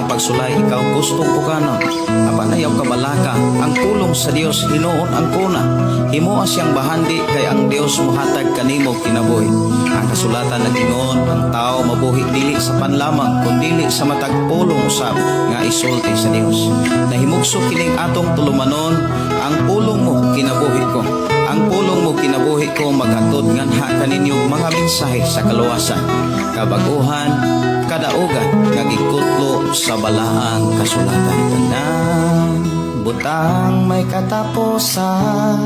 pagsulay ikaw gustong pukanon. Apanayaw kabalaka ang pulong sa Dios hinuon ang kuna. Himoa siyang bahandi kay ang Dios muhatag kanimo kinabuhi. Ang kasulatan nagingon ang tao mabuhi dili sa panlamang kundi sa matag pulong usab nga isulti sa Dios. Nahimugso kining atong tulumanon ang pulong mo kinabuhi ko. Ang pulong mo kinabuhi ko maghatod nganha kaninyong mga mensahe sa kaluwasan, kabaguhan, kadaugan nga gikutlo sa balaang kasulatan. Tanang butang may katapusan,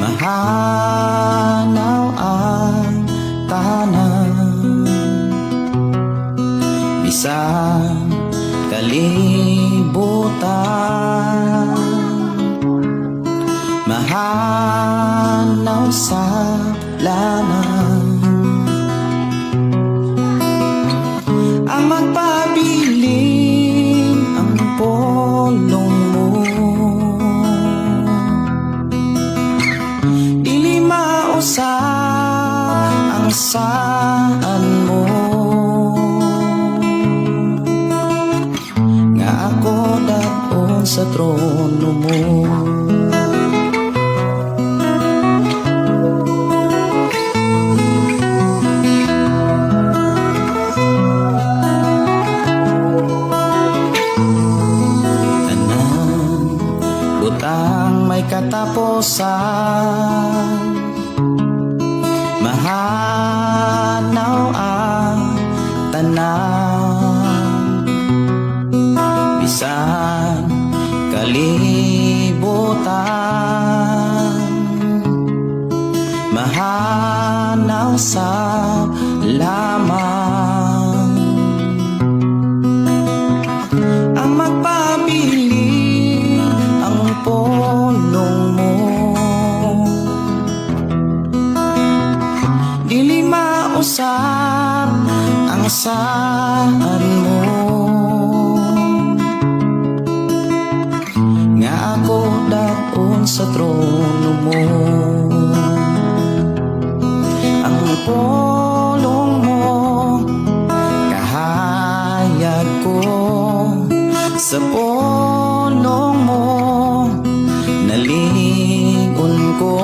mahanaw ang tanan, bisan kalibutan, mahanaw sa laman. Ang magpabilin ang pulong mo, dili mausap ang saan mo, nga ako daon sa trono mo. Butang may katapusan, mahanaw ang tanan, bisan kalibutan, mahanaw sa lamang. Ang magpabilin pulong mo, dili mausap ang saan mo, nga ako daon sa trono mo. Ang pulong mo kahayag ko, sa pulong mo nalingon ko,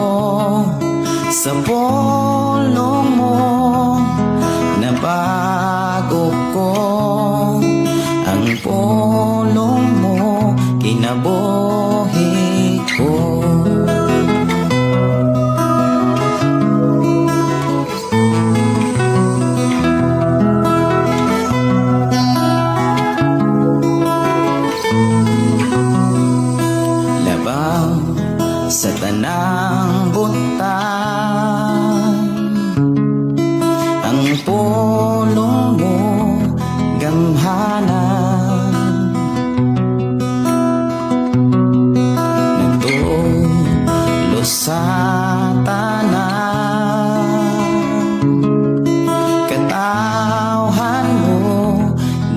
sa pulong mo nabago ko. Ang pulong mo kinabuhi ko. Sa tanang butang, ang pulong mo gamhanan, nagtulo sa tanan, katawhan mo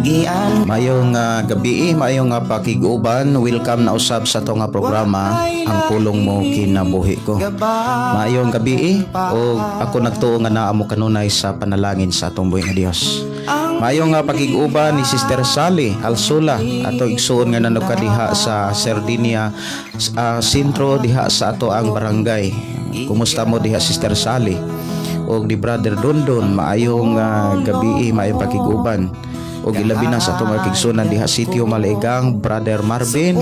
gian. Mayong gabi, mayong pakiguban. Welcome na usab sa to nga programa, ang pulong mo kinabuhi ko. Mayong gabi, o ako nagtuo nga naa mo kanunay sa panalangin sa atong buhi nga Dios. Mayong pakiguban ni Sister Sally Alsula, ato igsuon nga nanuka diha sa Sardinia sentro diha sa ato ang barangay. Kumusta mo diha Sister Sally? O di Brother Dondon, maayong gabi, mayong pakiguban. O ilabi na sa itong kigsunan diha Sitio Maligang, Brother Marvin,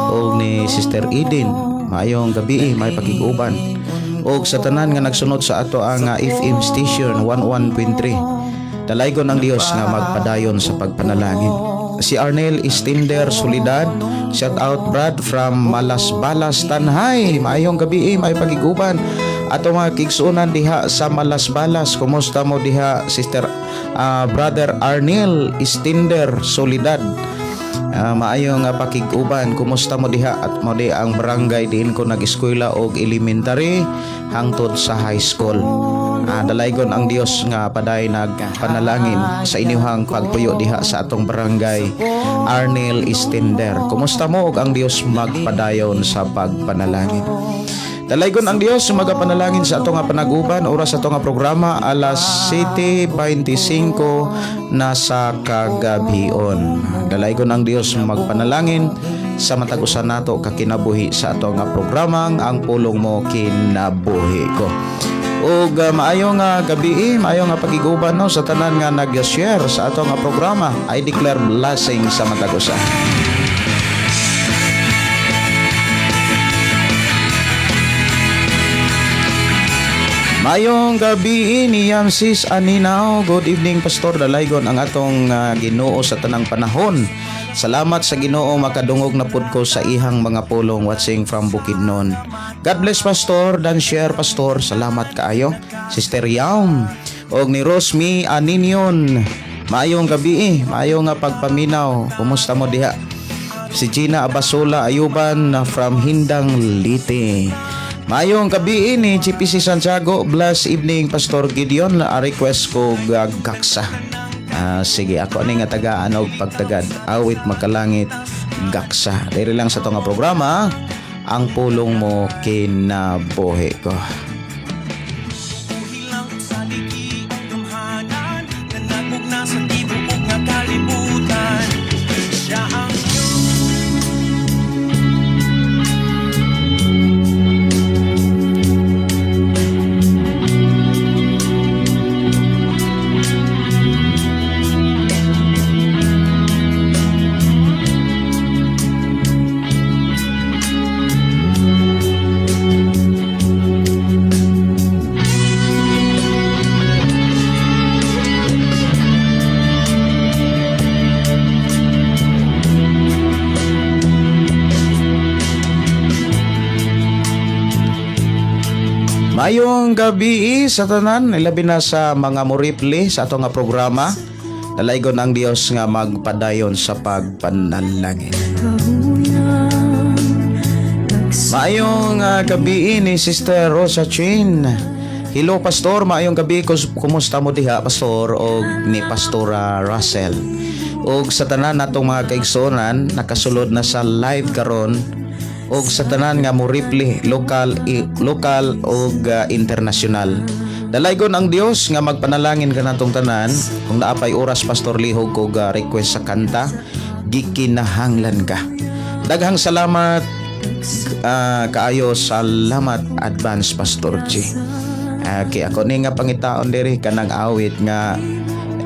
o ni Sister Eden. Maayong gabi, may pakiguban. O sa tanan nga nagsunod sa ato ang FM station 11.3. Dalaygon ang Dios nga magpadayon sa pagpanalangin. Si Arnel Istinder Solidad, shout out Brad from Malasbalas, Tanhay. Maayong gabi, may pakiguban. Ato mga kigsunan diha sa Malasbalas, kumusta mo diha Sister Brother Arnel Istinder Solidad? Maayong pakiguban, kumusta mo diha at mo di ang barangay diin ko nag-eskwela og elementary hangtod sa high school. Dalaygon ang Dios nga paday nagpanalangin sa inyong pagpuyo diha sa atong barangay Arnel Istinder. Kumusta mo og ang Dios magpadayon sa pagpanalangin. Dalaygon ang Dios magapanalangin sa ato nga panaguban oras sa ato nga programa alas 7:25 na sa kagabion. Dalaygon ang Dios magpanalangin sa matagusan nato kakinabuhi sa ato nga programang ang pulong mo kinabuhi ko. Ug maayong gabi, maayong pagiguban no sa tanan nga nag-share sa ato nga programa. I declare blessing sa matagusan. Mayong gabi ni Sis Aninaw. Good evening Pastor. Dalaygon ang atong Ginoo sa tanang panahon. Salamat sa Ginoo makadungog na pud ko sa ihang mga pulong watching from Bukidnon. God bless Pastor dan share Pastor. Salamat kaayo. Sister Yaum og ni Rosmi Aninyon. Maayong gabi, maayong pagpaminaw. Kumusta mo diha? Si Gina Abasola Ayuban from Hindang Liti. Mayong gabi ni GPC Santiago. Bless evening Pastor Gideon. Request ko gaksa. Sige ako ni nga tagaan og pagtagad awit makalangit gaksa. Diri lang sa tong programa ang pulong mo kinabuhi ko. Mayong gabi sa tanan, ilabi na sa mga muripli sa ato nga programa. Dalaygon ang Dios nga magpadayon sa pagpanalangin. Mayong gabi ni Sister Rosa Chin. Hello Pastor, mayong gabi. Kumusta mo diha Pastor og ni Pastora Russell. Og sa tanan natong mga kaigsonan nakasulod na sa live karon og sa tanan nga mo ripli lokal og international. Dalaygon ang Dios nga magpanalangin kanatong tanan. Kung naapay oras Pastor lihog ko request sa kanta gikinahanglan ka. Daghang salamat kaayo, salamat advance Pastor G. Kay ako ni nga pangitaon diri kanang awit nga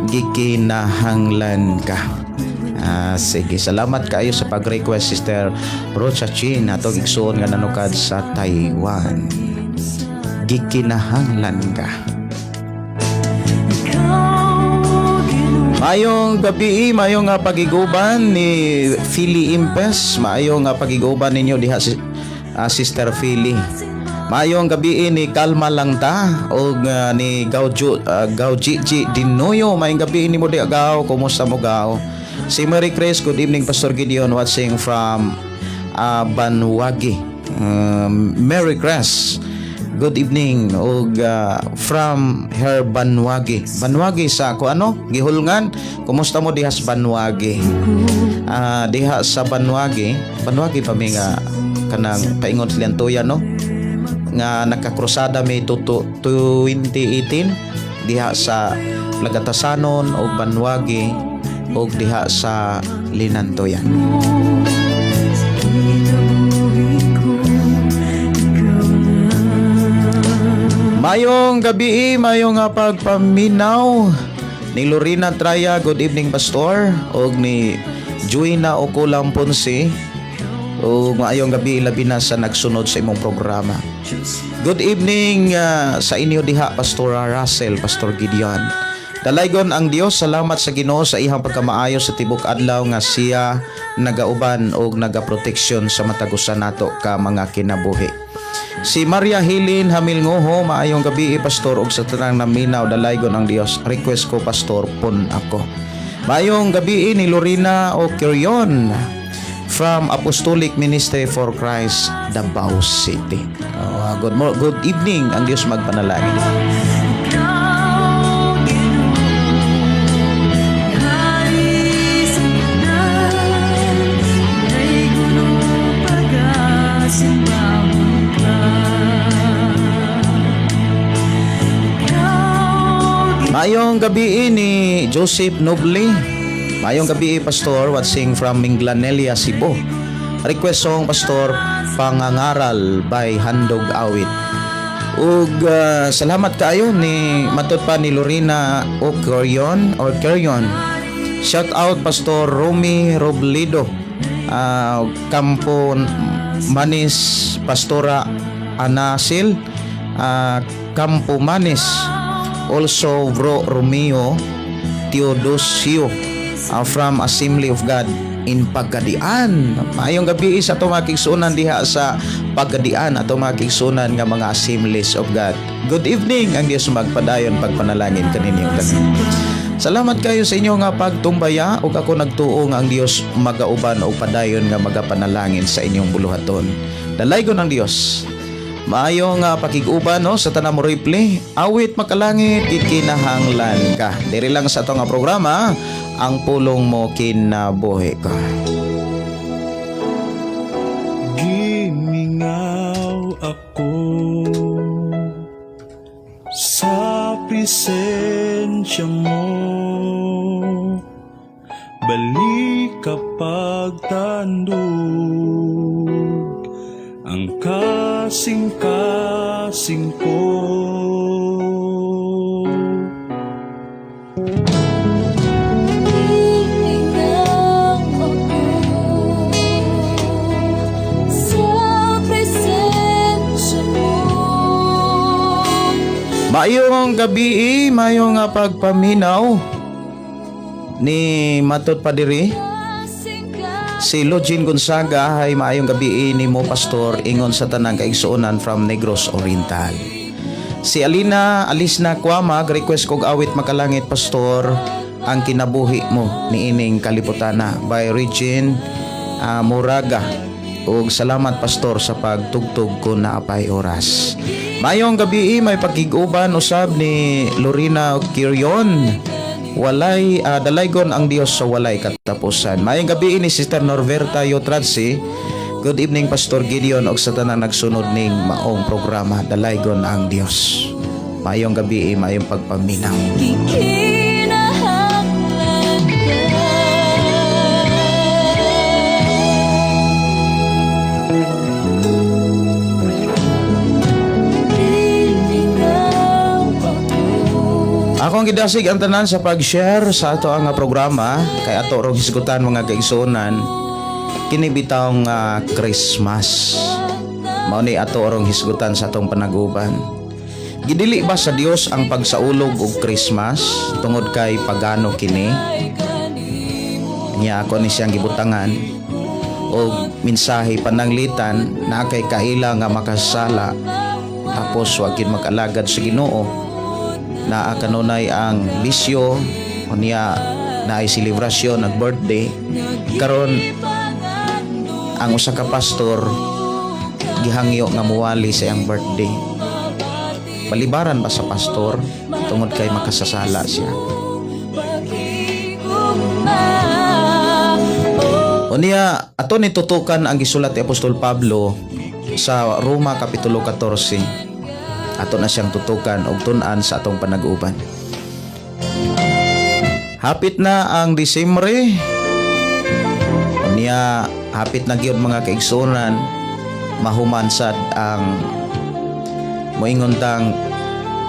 gikinahanglan ka. Sige, salamat kayo sa pag-request Sister Rocha Chin atong igsoon nga nanukad sa Taiwan. Gikinahanglan ka. Mayong gabi, mayong pagiguban ni Philly Impes. Mayong pagiguban ninyo diha Sister Philly. Mayong gabi ni Kalma lang ta og ni Gauji Dinoyo. Mayong gabi ni mo diha Gao. Kumusta mo Gao? Si Merry Chris, good evening Pastor Gideon watching from Banwagi. Merry Chris, good evening og from her Banwagi. Banwagi sa Gihulngan. Kumusta mo diha sa Banwagi? Diha sa Banwagi pa mi nga kanang paingon silang tuya no nga nakakrusada may 2018 diha sa Lagatasanon og Banwagi og diha sa Linantoyan. Mayong gabi, mayong pagpaminaw ni Lorena Traya. Good evening Pastor og ni Juina Okulang Ponce. O maayong gabi labi na sa nagsunod sa imong programa. Good evening sa inyo diha Pastor Russell, Pastor Gideon. Dalaygon ang Dios, salamat sa Ginoo sa ihang pagkamaayo sa tibok adlaw nga siya nagauban og nagaproteksyon sa matagusan nato ka mga kinabuhi. Si Maria Hilin Hamilngoho, maayong gabi Pastor og sa tanang naminaw dalaygon ang Dios. Request ko Pastor pun ako. Maayong gabi ni Lorena Okerion from Apostolic Ministry for Christ, Davao City. Good evening, ang Dios magpanalangin. Simbawang ka. Maayong gabi ni Joseph Noble. Maayong gabi Pastor, watching from Minglanelia, Cebu. Request song Pastor, Pangangaral by Handog Awit. Ug salamat kaayo ni matud pa ni Lorena o Curion. Shout out Pastor Romy Robledo, Campo Manis, Pastora Anasil, Campo Manis, also Bro Romeo Teodosio, from Assembly of God in Pagadian. Maayong gabi sa ato mga kigsunan diha sa Pagadian, ato mga kigsunan nga mga Assemblies of God. Good evening, ang Dios magpadayon pagpanalangin kaninyong tanan. Salamat kayo sa inyo nga pagtumbaya ug ako nagtuo nga ang Dios magauban og padayon nga magapanalangin sa inyong buluhaton. Dalaygon ang Dios. Maayong pakiguban no sa tanang mo replay. Awit makalangit ikinahanglan ka. Diri lang sa ato nga programa, ang pulong mo kinabuhi ko. Gimingaw ako sa presensya mo, balik kapag tandog ang kasing-kasing ko. Hihingang ako sa presensya mo. Maayong gabi, maayong pagpaminaw ni matud pa diri si Login Gonzaga. Hay maayong gabi ni mo Pastor ingon sa tanang kaigsuonan from Negros Oriental. Si Alisna Kwamag request kog awit makalangit Pastor, ang kinabuhi mo niining kaliputana by Regine Moraga. Ug salamat Pastor sa pagtugtog ko na apay oras. Mayong gabi may pagkiguban usab ni Lorena Curion. Walay dalaygon ang Dios sa walay katapusan. Mayong gabi ni Sister Norberta Yotradsi. Good evening Pastor Gideon og sa tanang nagsunod ning maong programa. Dalaygon ang Dios. Mayong gabi mayong pagpaminaw. Ikinahanglan ka. Hihingang ako. Akong gidasig ang tanan sa pag-share sa ato ang programa kay ato rong hisgutan mga kaigsuonan kini bitawng Christmas. Mao ni ato rong hisgutan sa atong panaguban. Gidili ba sa Dios ang pagsaulog og Christmas tungod kay pagano kini? Nya ako ni siyang gibutangan og mensahe pananglitan na kay kaila nga makasala tapos wa gid mag-alagad sa Ginoo. Na kanunay ang bisyo o niya na ay selebrasyon at birthday karon ang usa ka pastor gihangyo nga muwali sa iyang birthday. Balibaran ba sa pastor tungod kay makasasala siya? O niya ato ni tutukan ang gisulat ni Apostol Pablo sa Roma Kapitulo 14. Ato na siyang tutukan og tun-an sa atong panag-uban. Hapit na ang Disyembre. Unya hapit na gyud mga kaigsunan mahuman sad ang moingon tang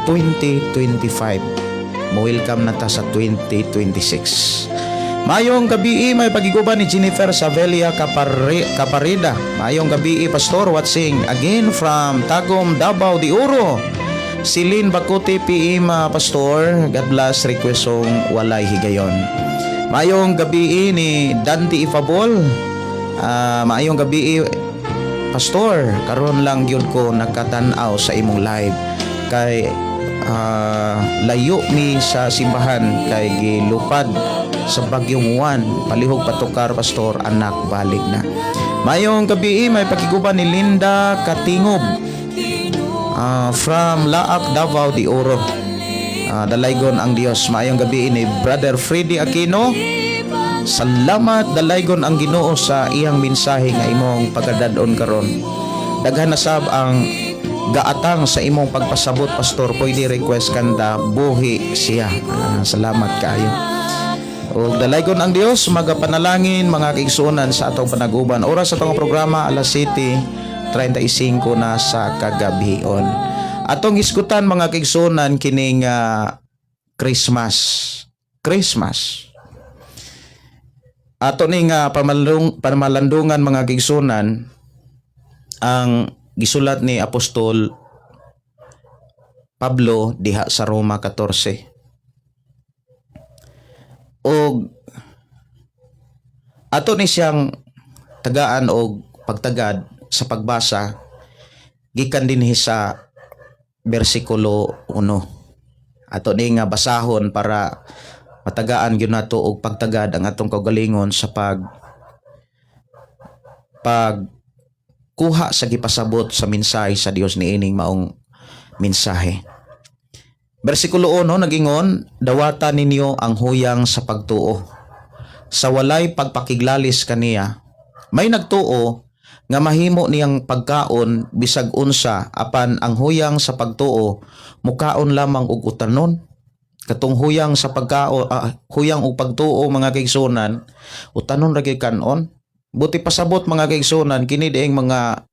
2025. Mo-welcome na ta sa 2026. Mayong gabi may pagiguban ni Jennifer Savelia Caparida. Mayong gabi Pastor, watching again from Tagum, Davao de Oro. Silin Bakuti PM Pastor, God bless, request song Walay Higayon. Mayong gabi ni Dante Ifabol. Mayong gabi Pastor, karon lang yun ko nakatan-aw sa imong live kay layo mi sa simbahan kay gilupad sa Bagyong Juan, palihog patukar Pastor, anak balik na. Mayong gabi may pakiguban ni Linda Katingob from Laak, Davao de Oro. Dalaygon ang Dios. Mayong gabi ni Brother Freddy Aquino. Salamat dalaygon ang Ginoo sa iyang mensahe nga imong pagkadadon karon. Daghan na sab ang gaatang sa imong pagpasabot, pastor, pwede request kanta buhi siya. Salamat kayo. O dalaygon ang Dios magapanalangin mga kaigsuonan sa atong panaguban. Oras sa atong programa alas 7:35 na sa kagabion. Atong iskutan mga kaigsuonan kining Christmas. Ato ning pamalandungan mga kaigsuonan ang gisulat ni Apostol Pablo diha sa Roma 14. O ato ni siyang tagaan o pagtagad sa pagbasa gikan dinhi sa bersikulo 1. Ato ni nga basahon para matagaan gyud nato og pagtagad ang atong kaugalingon sa kuha sa gipasabot sa mensahe sa Dios niining maong mensahe. Bersikulo 1 nagingon, dawatan ninyo ang huyang sa pagtuo. Sa walay pagpakiglalis kaniya, may nagtuo nga mahimo niyang pagkaon bisag unsa apan ang huyang sa pagtuo mukaon lamang og utanon. Katong huyang sa huyang og pagtuo mga kaigsunan, utanon ra gyud kanon. Buti pasabot mga kaigsunan kini dieng mga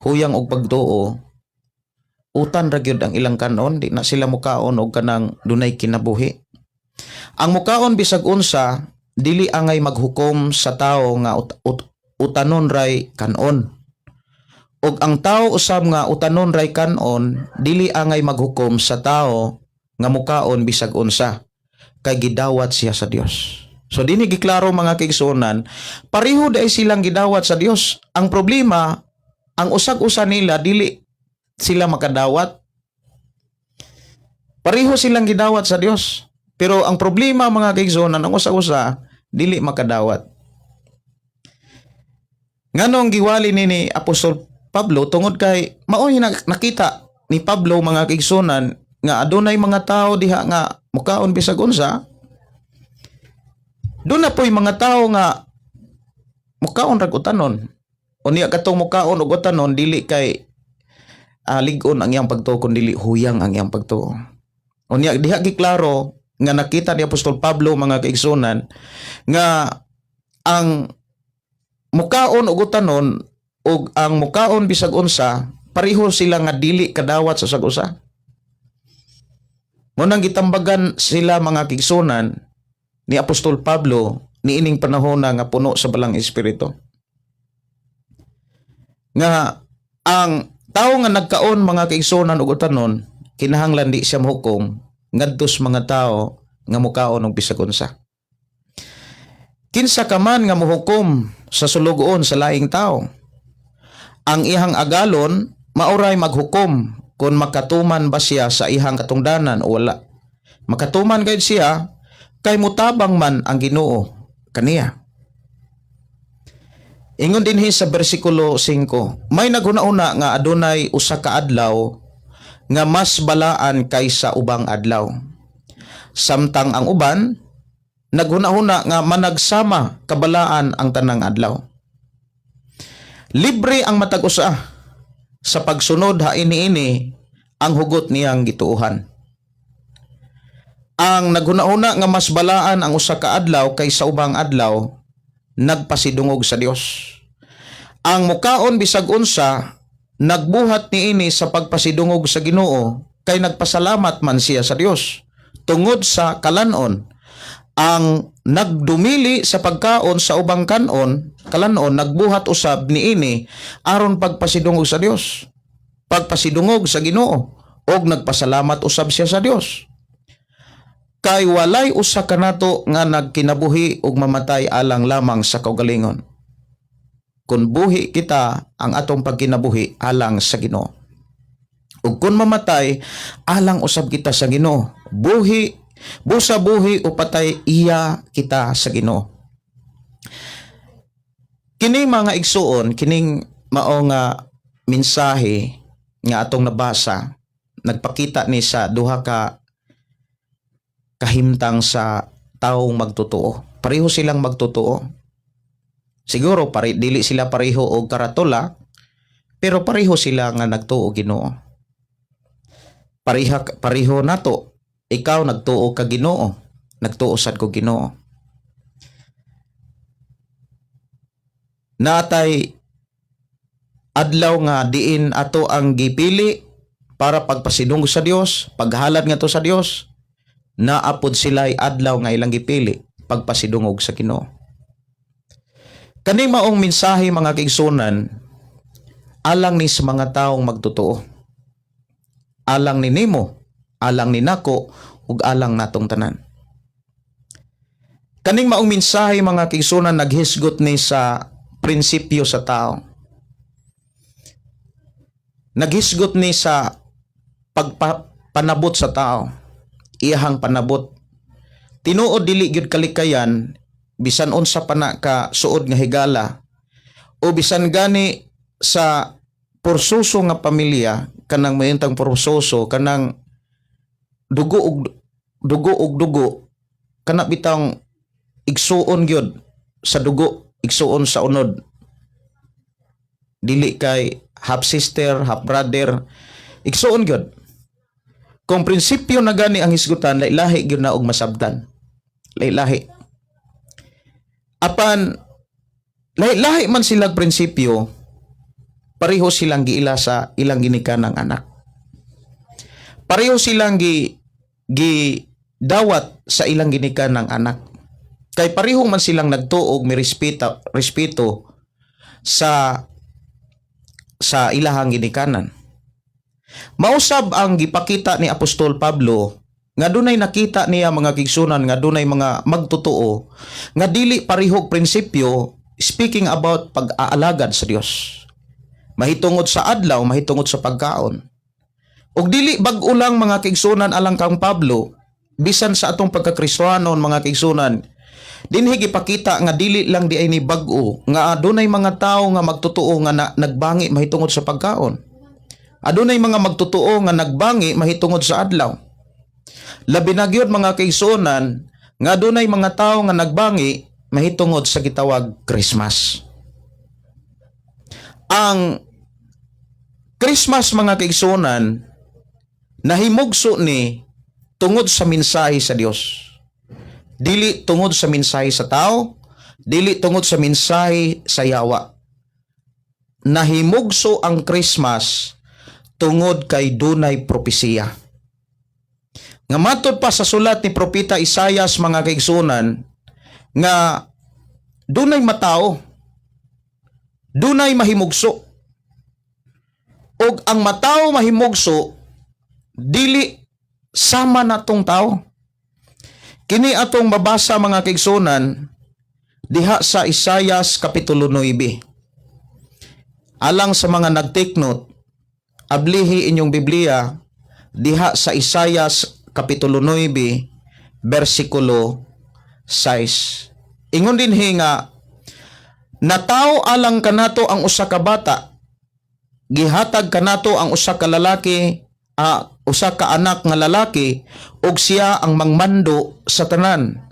huyang og pagtuo. Utan ra gyud ang ilang kanon, di na sila mukaon og kanang dunay kinabuhi. Ang mukaon bisag unsa dili angay maghukom sa tawo nga utanon ray kanon. Og ang tawo usab nga utanon ray kanon dili angay maghukom sa tawo nga mukaon bisag unsa kay gidawat siya sa Dios. So dinhi giklaro mga kaigsuonan, pareho day silang gidawat sa Dios. Ang problema, ang usag-usa nila dili sila makadawat. Pareho silang gidawat sa Dios. Pero ang problema mga kaigsuonan, ang usag-usa dili makadawat. Nganong giwali ni Apostol Pablo tungod kay maoy nakita ni Pablo mga kaigsuonan nga adunay mga tao diha nga mukaon bisag unsa. Doon na po'y mga tao nga mukaon rag utanon. O niya katong mukaon og utanon dili kay ligon ang iyang pagtuo kun dili huyang ang iyang pagtuo. O niya diha giklaro nga nakita ni Apostol Pablo mga kaigsunan nga ang mukaon og utanon ug ang mukaon bisag unsa pareho sila nga dili kadawat sa sag-usa. Munang gitambagan sila mga kaigsunan ni Apostol Pablo niining panahon nga puno sa balang espiritu. Nga ang tao nga nagkaon mga kaigsunan ug utanon kinahanglan di siya mahukom ngadtos mga tao nga mukaon og bisag unsa. Kinsa ka man nga mohukom sa sulugoon sa laing tao, ang ihang agalon mauray maghukom kung makatuman ba siya sa ihang katungdanan o wala. Makatuman gayud siya kay mutabang man ang Ginoo kaniya. Ingon dinhi sa bersikulo 5, may naghuna-una nga adunay usa ka adlaw nga mas balaan kaysa ubang adlaw. Samtang ang uban naghuna-huna nga managsama kabalaan ang tanang adlaw. Libre ang matag usa sa pagsunod haini-ini ang hugot niyang gituuhan. Ang naghuna-una nga mas balaan ang usa ka adlaw kaysa ubang adlaw nagpasidungog sa Dios. Ang mukaon bisag unsa nagbuhat niini sa pagpasidungog sa Ginoo kay nagpasalamat man siya sa Dios tungod sa kalanon. Ang nagdumili sa pagkaon sa ubang kalanon nagbuhat usab niini aron pagpasidungog sa Dios, pagpasidungog sa Ginoo og nagpasalamat usab siya sa Dios. Kay walay usa kanato nga nagkinabuhi ug mamatay alang lamang sa kaugalingon. Kun buhi kita ang atong pagkinabuhi alang sa Ginoo. Ug kun mamatay alang usab kita sa Ginoo. Busa buhi o patay iya kita sa Ginoo. Kining mga igsuon, kining mao nga mensahe nga atong nabasa, nagpakita ni sa duha ka kahimtang sa taong magtotoo. Pareho silang magtotoo. Siguro dili sila pareho og karatula, pero pareho sila nga nagtuo Ginoo. pareho nato. Ikaw nagtuo ka Ginoo, nagtuo sad ko Ginoo. Natay adlaw nga diin ato ang gipili para pagpasidunggo sa Dios, paghalad nga to sa Dios, naapod sila'y adlaw nga ilang gipili pagpasidungog sa Ginoo. Kani maong mensahe mga kaigsunan, alang ni sa mga taong magtotoo. Alang ni nimo, alang ni nako, ug alang natong tanan. Kaning maong mensahe mga kaigsunan naghisgot ni sa prinsipyo sa tao. Naghisgot ni sa pagpanabot sa tao. Iyahang panabot. Tinuod dili gyud kalikayan bisan unsa pa na ka suod nga higala o bisan gani sa porsuso nga pamilya kanang mayuntang porsuso kanang dugo og dugo kana bitang igsuon gyud sa dugo, igsuon sa unod. Dili kay half sister, half brother, igsuon gyud. Kung prinsipyo na gani ang hisgutan, lahi gyud na og masabtan. Lahi. Apan lahi man silang prinsipyo, pareho silang giila sa ilang ginikanang anak. Pareho silang dawat sa ilang ginikanang anak. Kay pareho man silang nagtuog may respeto sa ilahang ginikanan. Mausab ang gipakita ni Apostol Pablo nga dunay nakita niya mga kigsunan nga dunay mga magtotoo nga dili parihog prinsipyo speaking about pag-aalagad sa Dios. Mahitungod sa adlaw, mahitungod sa pagkaon. Ug dili bag-o lang mga kigsunan alang kang Pablo bisan sa atong pagkakristohanon mga kigsunan. Dinhi gipakita nga dili lang di ay ni bag-o nga adunay mga tawo nga magtotoo nga nagbangi mahitungod sa pagkaon. Adunay mga magtotoo nga nagbangi mahitungod sa adlaw. Labi na gyud mga kaigsunan nga adunay mga tawo nga nagbangi mahitungod sa gitawag Christmas. Ang Christmas mga kaigsunan nahimugso ni tungod sa mensahe sa Dios. Dili tungod sa mensahe sa tao, dili tungod sa mensahe sa yawa. Nahimugso ang Christmas tungod kay dunay propesiya. Nga matod pa sa sulat ni Propeta Isaias mga kaigsunan nga dunay matao, dunay mahimugso. Og ang matao mahimugso dili sama natong tao. Kini atong mabasa mga kaigsunan diha sa Isaias kapitulo 9. Alang sa mga nag-take note, ablihi inyong Biblia diha sa Isaias kapitulo 9 bersikulo 6. Ingon dinhi nga nataw alang kanato ang usa ka bata, gihatag kanato ang usa ka lalaki, usa ka anak nga lalaki, ug siya ang mangmando sa tanan.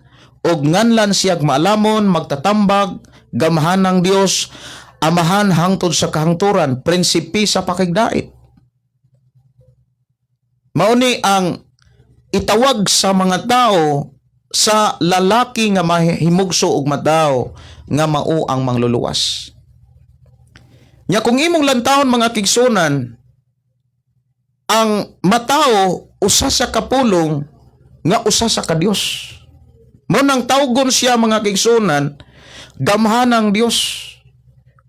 Ug nganlan siya maalamon, magtatambag, gamahan ng Dios, amahan hangtod sa kahangturan, prinsipi sa pakigdait. Mauni ang itawag sa mga tao sa lalaki nga mahimugso og matao nga mao ang mangluluwas. Nya kung imong lantawon mga kigsunan, ang matao usa sa kapulong nga usa sa ka Dios. Mo nang tawgon siya mga kigsunan, gamhan ng Dios.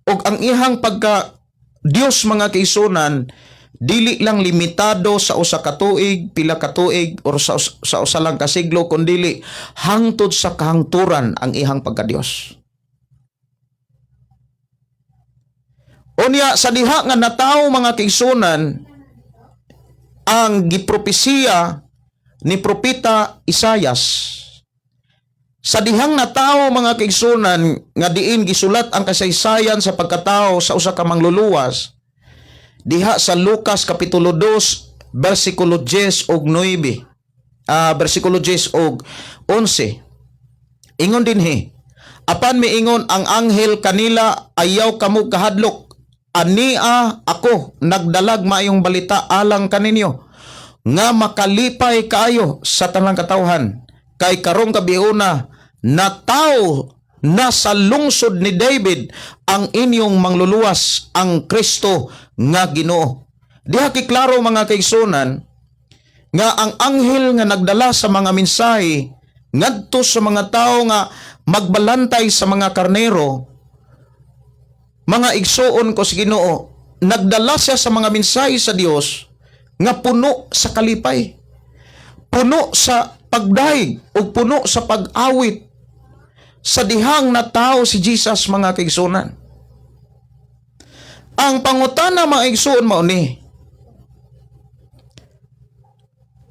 Og ang ihang pagka Dios mga kigsunan dili lang limitado sa usa ka tuig, pila ka tuig or sa usa lang ka siglo, kundi hangtod sa kahangturan ang ihang pagka-Dios. Unya sa diha nga natawo mga kaigsunan ang gipropesiya ni Propeta Isaias. Sa dihang natawo mga kaigsunan nga diin gisulat ang kasaysayan sa pagkatao sa usa ka mangluluwas diha sa Lucas kapitulo 2 bersikulo 10 og 9. Bersikulo 10 og 11. Ingon dinhi, apan miingon ang anghel kanila, ayaw kamo kahadlok. Ania ako nagdalag maayong balita alang kaninyo. nga makalipay kaayo sa tanang katawhan kay karong gabiuna na tao na sa lungsod ni David ang inyong mangluluwas ang Kristo nga Ginoo. Diha kiklaro mga kaigsunan nga ang anghel nga nagdala sa mga mensahe ngadto sa mga tao nga magbalantay sa mga karnero, mga igsuon ko sa Ginoo, nagdala siya sa mga mensahe sa Dios nga puno sa kalipay, puno sa pagdaig o puno sa pag-awit sa dihang na tao si Jesus mga kaigsunan. Ang pangutana mga igsuon mao ni,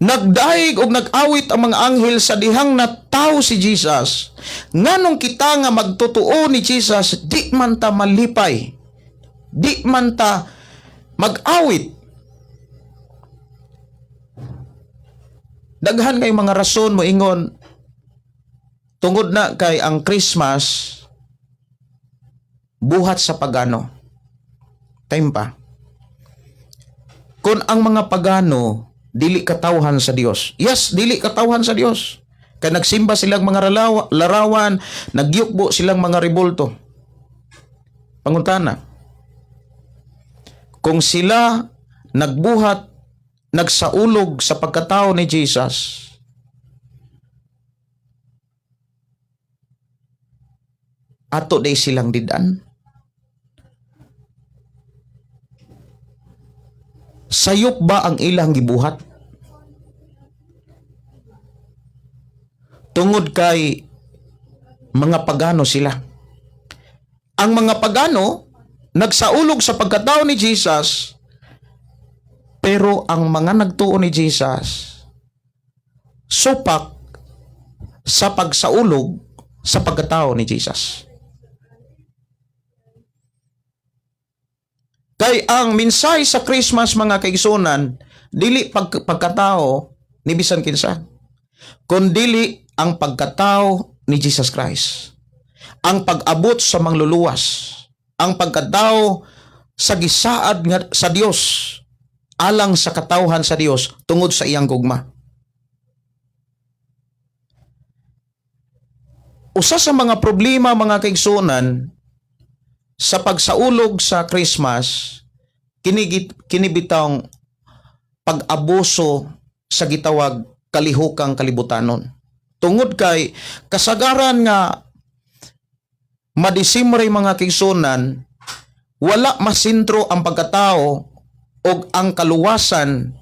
nagdaig o nag-awit ang mga anghel sa dihang na tao si Jesus, nganong kita nga magtotoo ni Jesus, di man ta malipay, di man ta mag-awit. Daghan kay mga rason mo ingon tungod na kay ang Christmas buhat sa pagano. Time pa. Kung ang mga pagano dili katawhan sa Dios. Yes, dili katawhan sa Dios. Kay nagsimba silang mga larawan, nagyukbo silang mga rebulto. Pangutana, kung sila nagbuhat, nagsaulog sa pagkatao ni Jesus, ato day silang didan. Sayop ba ang ilang gibuhat? Tungod kay mga pagano sila. Ang mga pagano nagsaulog sa pagkatao ni Jesus, pero ang mga nagtuo ni Jesus supak sa pagsaulog sa pagkatao ni Jesus. Kay ang mensahe sa Christmas mga kaigsunan, dili pagkatao ni bisan kinsa, kundi ang pagkatao ni Jesus Christ. Ang pag-abot sa mangluluwas, ang pagkatao sa gisaad nga sa Dios, alang sa katawhan sa Dios tungod sa iyang gugma. Usa sa mga problema mga kaigsunan sa pagsaulog sa Christmas, kinibitang pag-abuso sa gitawag kalihukang kalibutanon. Tungod kay kasagaran nga madisimre mga kaigsunan, wala masintro ang pagkatao o ang kaluwasan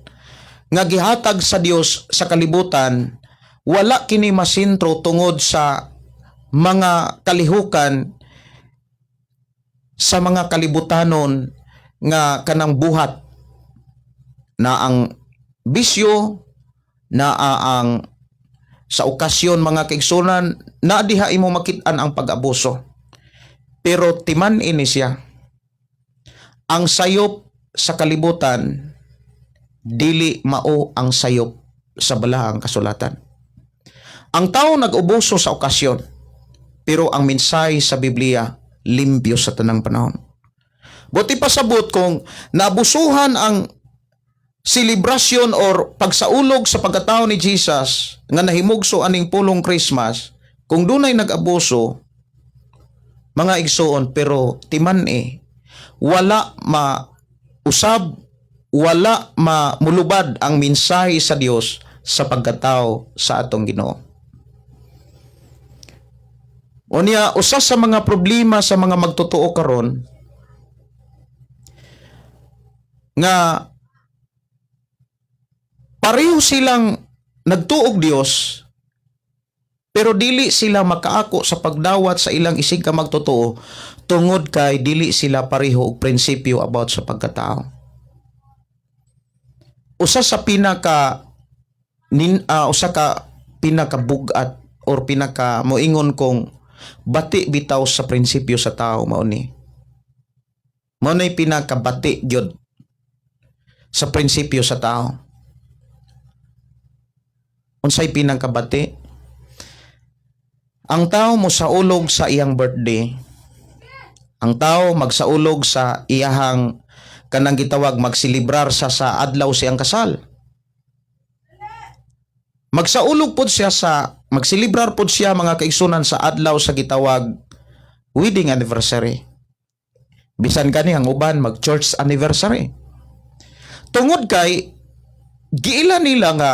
nga gihatag sa Dios sa kalibutan, wala kini masintro tungod sa mga kalihukan sa mga kalibutanon nga kanang buhat na ang bisyo, na ang sa okasyon mga kaigsunan, na diha imo makit-an ang pag-abuso. Pero timan ini siya, ang sayop sa kalibutan dili mao ang sayop sa balahang kasulatan. Ang tao nag-ubuso sa okasyon, pero ang mensahe sa Biblia limpyo sa tanang panahon. Buti pasabot kung naabusuhan ang selebrasyon or pagsaulog sa pagkatao ni Jesus nga nahimugso aning pulong Christmas, kung dunay nag-abuso mga igsoon, pero timan wala mausab, wala mamulubad ang mensahe sa Dios sa pagkatao sa atong Ginoo. Unya, usa sa mga problema sa mga magtotoo karon nga pareho silang nagtuog Dios, pero dili sila makaako sa pagdawat sa ilang isig ka magtotoo tungod kay dili sila pareho og prinsipyo about sa pagkatao. Usa sa pinakabugat or pinaka moingon kong bati bitaw sa prinsipyo sa tao mao ni. Mao nay pinakabati gyud sa prinsipyo sa tao. Unsay pinakabati? Ang tao mo saulog sa iyang birthday. Ang tao magsaulog sa iyahang kanang gitawag magsilibrar sa adlaw siyang kasal. Magsaulog pod siya magsilibrar pod siya mga kaigsunan sa adlaw sa gitawag wedding anniversary. Bisan kani ang uban mag church anniversary. Tungod kay giila nila nga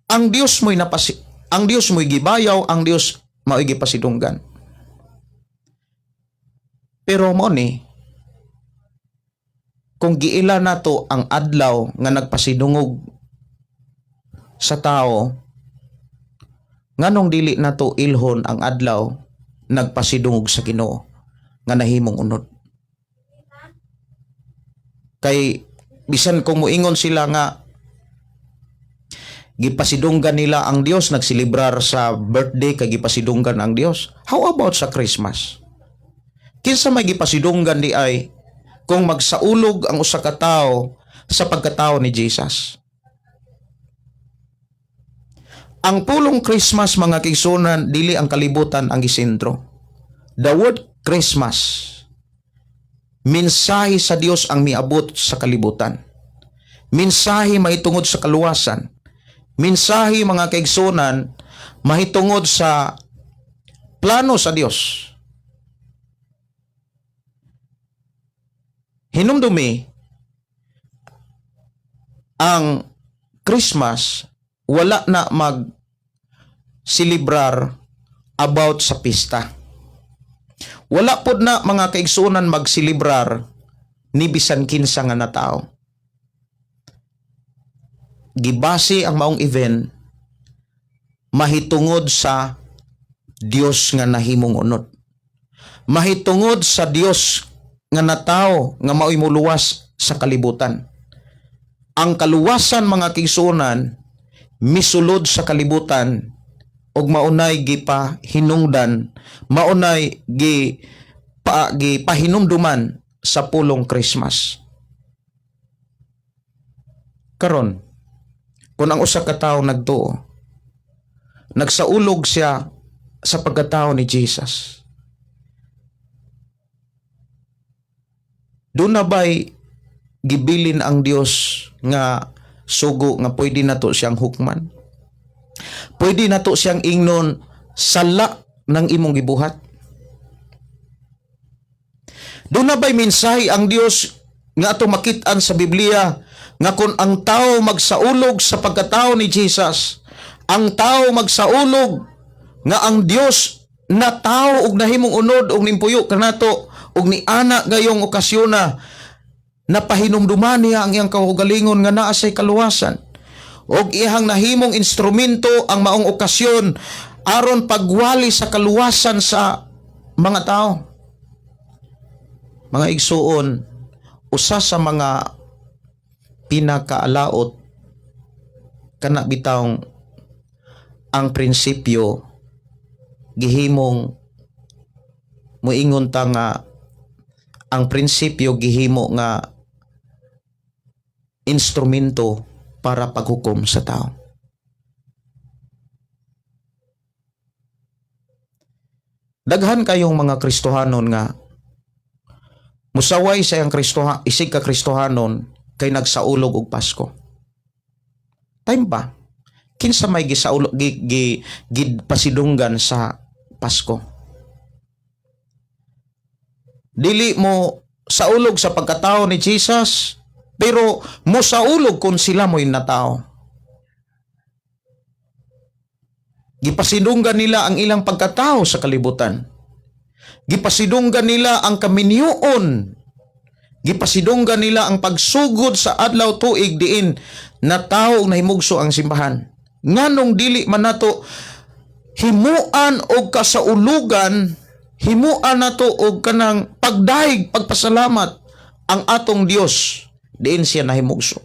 ang Dios mo'y gibayaw, ang Dios mao'y gipasidunggan. Pero mo ni, kung giila nato ang adlaw nga nagpasidungog sa tao, nganong dili nato ilhon ang adlaw nagpasidungog sa Ginoo nga nahimong unod. Kay bisan kung muingon sila nga gipasidunggan nila ang Dios, nagsilibrar sa birthday kay gipasidunggan ang Dios. How about sa Christmas? Kinsa may gipasidunggan di ay kung magsaulog ang usa ka tawo sa pagkatao ni Jesus. Ang pulong Christmas mga kaigsunan dili ang kalibutan ang gisentro. The word Christmas, mensahe sa Dios ang miabot sa kalibutan. Mensahe mahitungod sa kaluwasan. Mensahe mga kaigsunan mahitungod sa plano sa Dios. Hinumdumi ang Christmas wala na mag-silibrar about sa pista. Wala pod na mga kaigsunan magsilibrar ni bisan kinsa nga na tao. Gibase ang maong event mahitungod sa Dios nga nahimong unod. Mahitungod sa Dios nga natao nga mao'y muluwas sa kalibutan. Ang kaluwasan mga kaigsunan misulod sa kalibutan og maunay gipahinungdan, maunay gipahinumduman sa pulong Christmas. Karon, kung ang usa ka tawo nagtuo, nagsaulog siya sa pagkatao ni Jesus, doon na ba'y gibilin ang Dios nga sugo nga pwede na to siyang hukman? Pwede na to siyang ingnon sala ng imong gibuhat? Doon na ba'y mensahe ang Dios nga ato makit-an sa Biblia nga kung ang tao magsaulog sa pagkatao ni Jesus, ang tao magsaulog nga ang Dios na tao og nahimong unod og nimpuyo kanato og ni ana gayong okasyon na napahinumduman niya ang iyang kaugalingon nga naa say kaluwasan og iyang nahimong instrumento ang maong okasyon aron pagwali sa kaluwasan sa mga tao. Mga igsuon, usa sa mga pinakaalaot kana bitawng ang prinsipyo gihimong muingon ta nga ang prinsipyo gihimo nga instrumento para paghukom sa tao. Daghan kayong mga Kristohanon nga musaway sa iyang isig ka Kristohanon kay nagsaulog og Pasko. Time ba? Kinsa may gisaulog pasidunggan sa Pasko? Dili mo saulog sa pagkatao ni Jesus, pero mo saulog kung sila mo'y natao. Gipasidunggan nila ang ilang pagkatao sa kalibutan. Gipasidunggan nila ang kaminyoon. Gipasidunggan nila ang pagsugod sa adlaw tuig diin na tao na himugso ang simbahan. Nganong dili man nato himuan og kasaulugan, himuan nato og kanang pagdaig, pagpasalamat ang atong Dios diin siya nahimugso.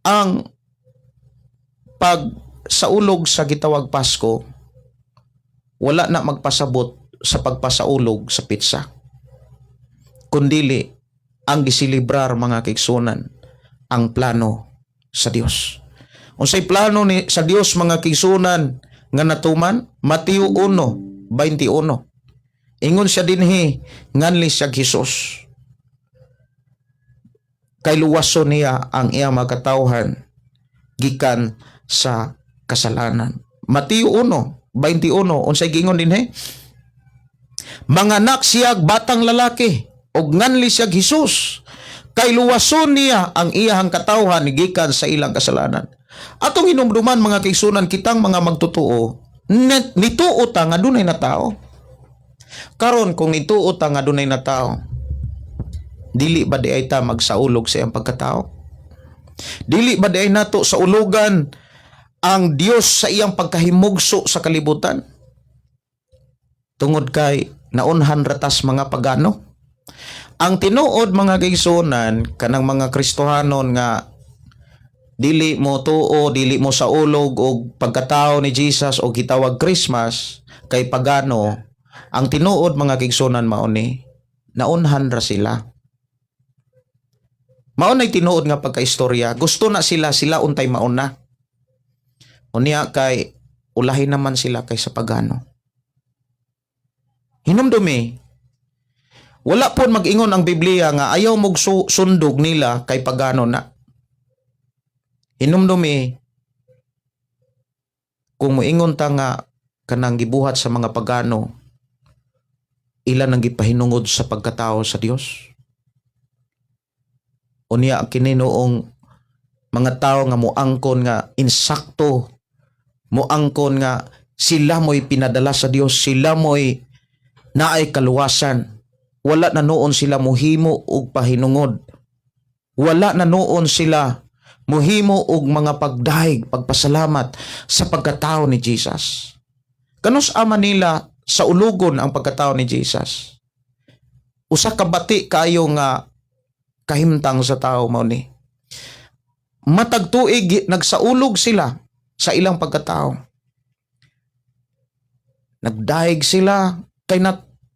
Ang pagsaulog sa gitawag Pasko wala na magpasabot sa pagpasaulog sa pitsa, kundili ang gisilibrar mga kaigsunan ang plano sa Dios. Unsay plano sa Dios mga kaigsunan nga natuman? Mateo 1:21. Ingon siya dinhi nganli siya Hesus. Kay luwason niya ang iyang makatawhan gikan sa kasalanan. Mateo 1:21 unsay giingon dinhi? Manganak siyag batang lalaki ug nganli siyag Hesus kay luwason niya ang iyang katawhan gikan sa ilang kasalanan. Atong hinumduman mga kaigsunan, kitang mga magtutuo, nituo ta nga dunay na tao. Karon kung nituo ta nga dunay na tao, dili ba di ay ta magsaulog sa iyang pagkatao? Dili ba di ay nato sa ulugan ang Dios sa iyang pagkahimugso sa kalibutan? Tungod kay naunhan ratas mga pagano. Ang tinuod mga kaigsunan kanang mga Kristohanon nga dili mo tuo, dili mo sa ulog og pagkatao ni Jesus o gitawag Christmas kay pagano, ang tinuod mga kaigsunan mao ni naunhan ra sila. Maunay tinuod nga pagkaistorya, gusto na sila untay mauna. Unya kay ulahin naman sila kay sa pagano. Hinumdumi, wala pon mag-ingon ang Biblia nga ayaw mog sundog nila kay pagano na. Hinumdumi, kung moingon ta nga kanang gibuhat sa mga pagano, ilan ang gipahinungod sa pagkatao sa Dios. Unya kini noong mga tao nga moangkon nga insakto, moangkon nga sila mo'y pinadala sa Dios, sila mo'y naay kaluwasan. Wala na noon sila mohimo og pahinungod. Wala na noon sila mohimo og mga pagdaig, pagpasalamat sa pagkatao ni Jesus. Kanos ama nila sa ulugon ang pagkatao ni Jesus? Usa ka bati kayo nga kahimtang sa tao mao ni. Matag tuig nagsaulog sila sa ilang pagkatao. Nagdaig sila kay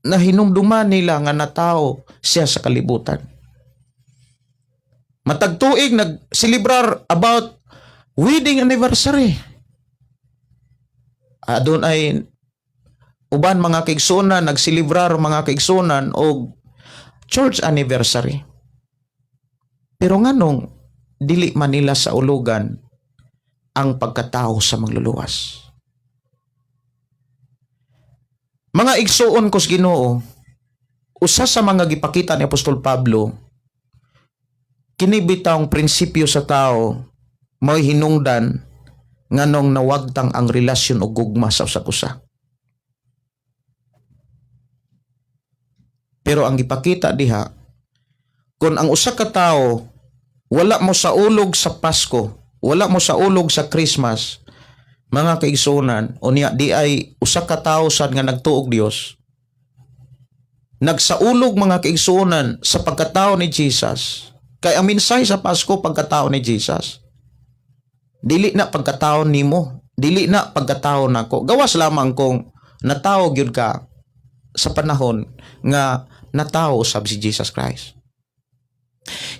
nahinumduman nila nga natao siya sa kalibutan. Matag tuig nagselebrar about wedding anniversary. Adun ay uban mga kaigsunan nagselebrar mga kaigsunan og church anniversary. Pero nganong dili man nila sa ulugan ang pagkatao sa mangluluwas. Mga igsuon kos Ginoo, usa sa mga gipakita ni Apostol Pablo, kini bitawng prinsipyo sa tao mo'y hinungdan nganong nawagtang ang relasyon o gugma sa usa-usa. Pero ang gipakita diha, kung ang usa ka tawo wala mo sa ulog sa Pasko, wala mo sa ulog sa Christmas, mga kaigsunan, unya di ay usa ka tawo sad nga nagtuog Dios, nagsaulog mga kaigsunan sa pagkatao ni Jesus. Kay ang mensahe sa Pasko pagkatao ni Jesus. Dili na pagkatao nimo, dili na pagkatao nako. Gawas lamang kung natao gyud ka sa panahon nga natao sab si Jesus Christ.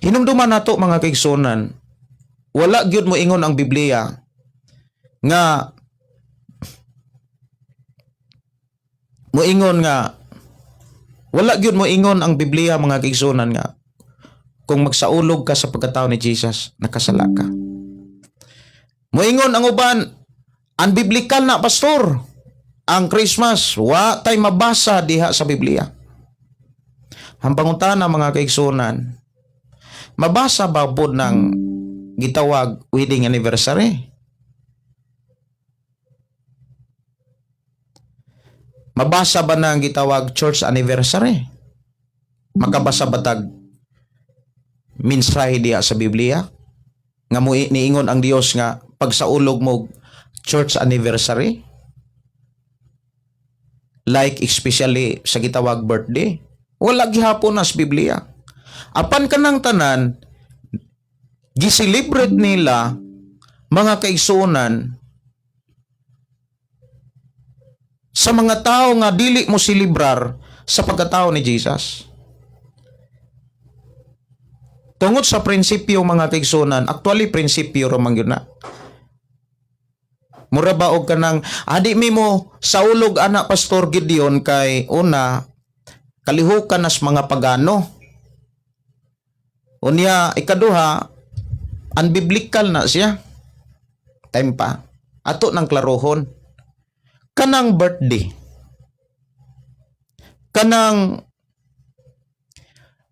Hinumduman nato mga kaigsunan, wala gyud mo ingon ang Biblia nga moingon nga wala gyud mo ingon ang Biblia mga kaigsunan nga kung magsaulog ka sa pagkatao ni Jesus, nakasala ka. Moingon ang uban, unbiblical na pastor, ang Christmas, wa tay mabasa diha sa Biblia. Ang pangutana mga kaigsunan, mabasa ba pod ng gitawag wedding anniversary? Mabasa ba ng gitawag church anniversary? Makabasa batag mensahe diha sa Biblia nga mo niingon ang Dios nga pagsaulog mo church anniversary, like especially sa gitawag birthday, wala gihapon na sa Biblia. Apan kanang tanan giselebrate nila mga kaigsunan sa mga tao nga dili mo silibrar sa pagkatao ni Jesus. Tungod sa prinsipyo mga kaigsunan, actually prinsipyo ramang yun na. Mura ba og kanang adi mi mo saulog ana Pastor Gideon kay una kalihukan nas mga pagano. Unya ikaduha unbiblical na siya. time pa, ato ng klarohon, kanang birthday, kanang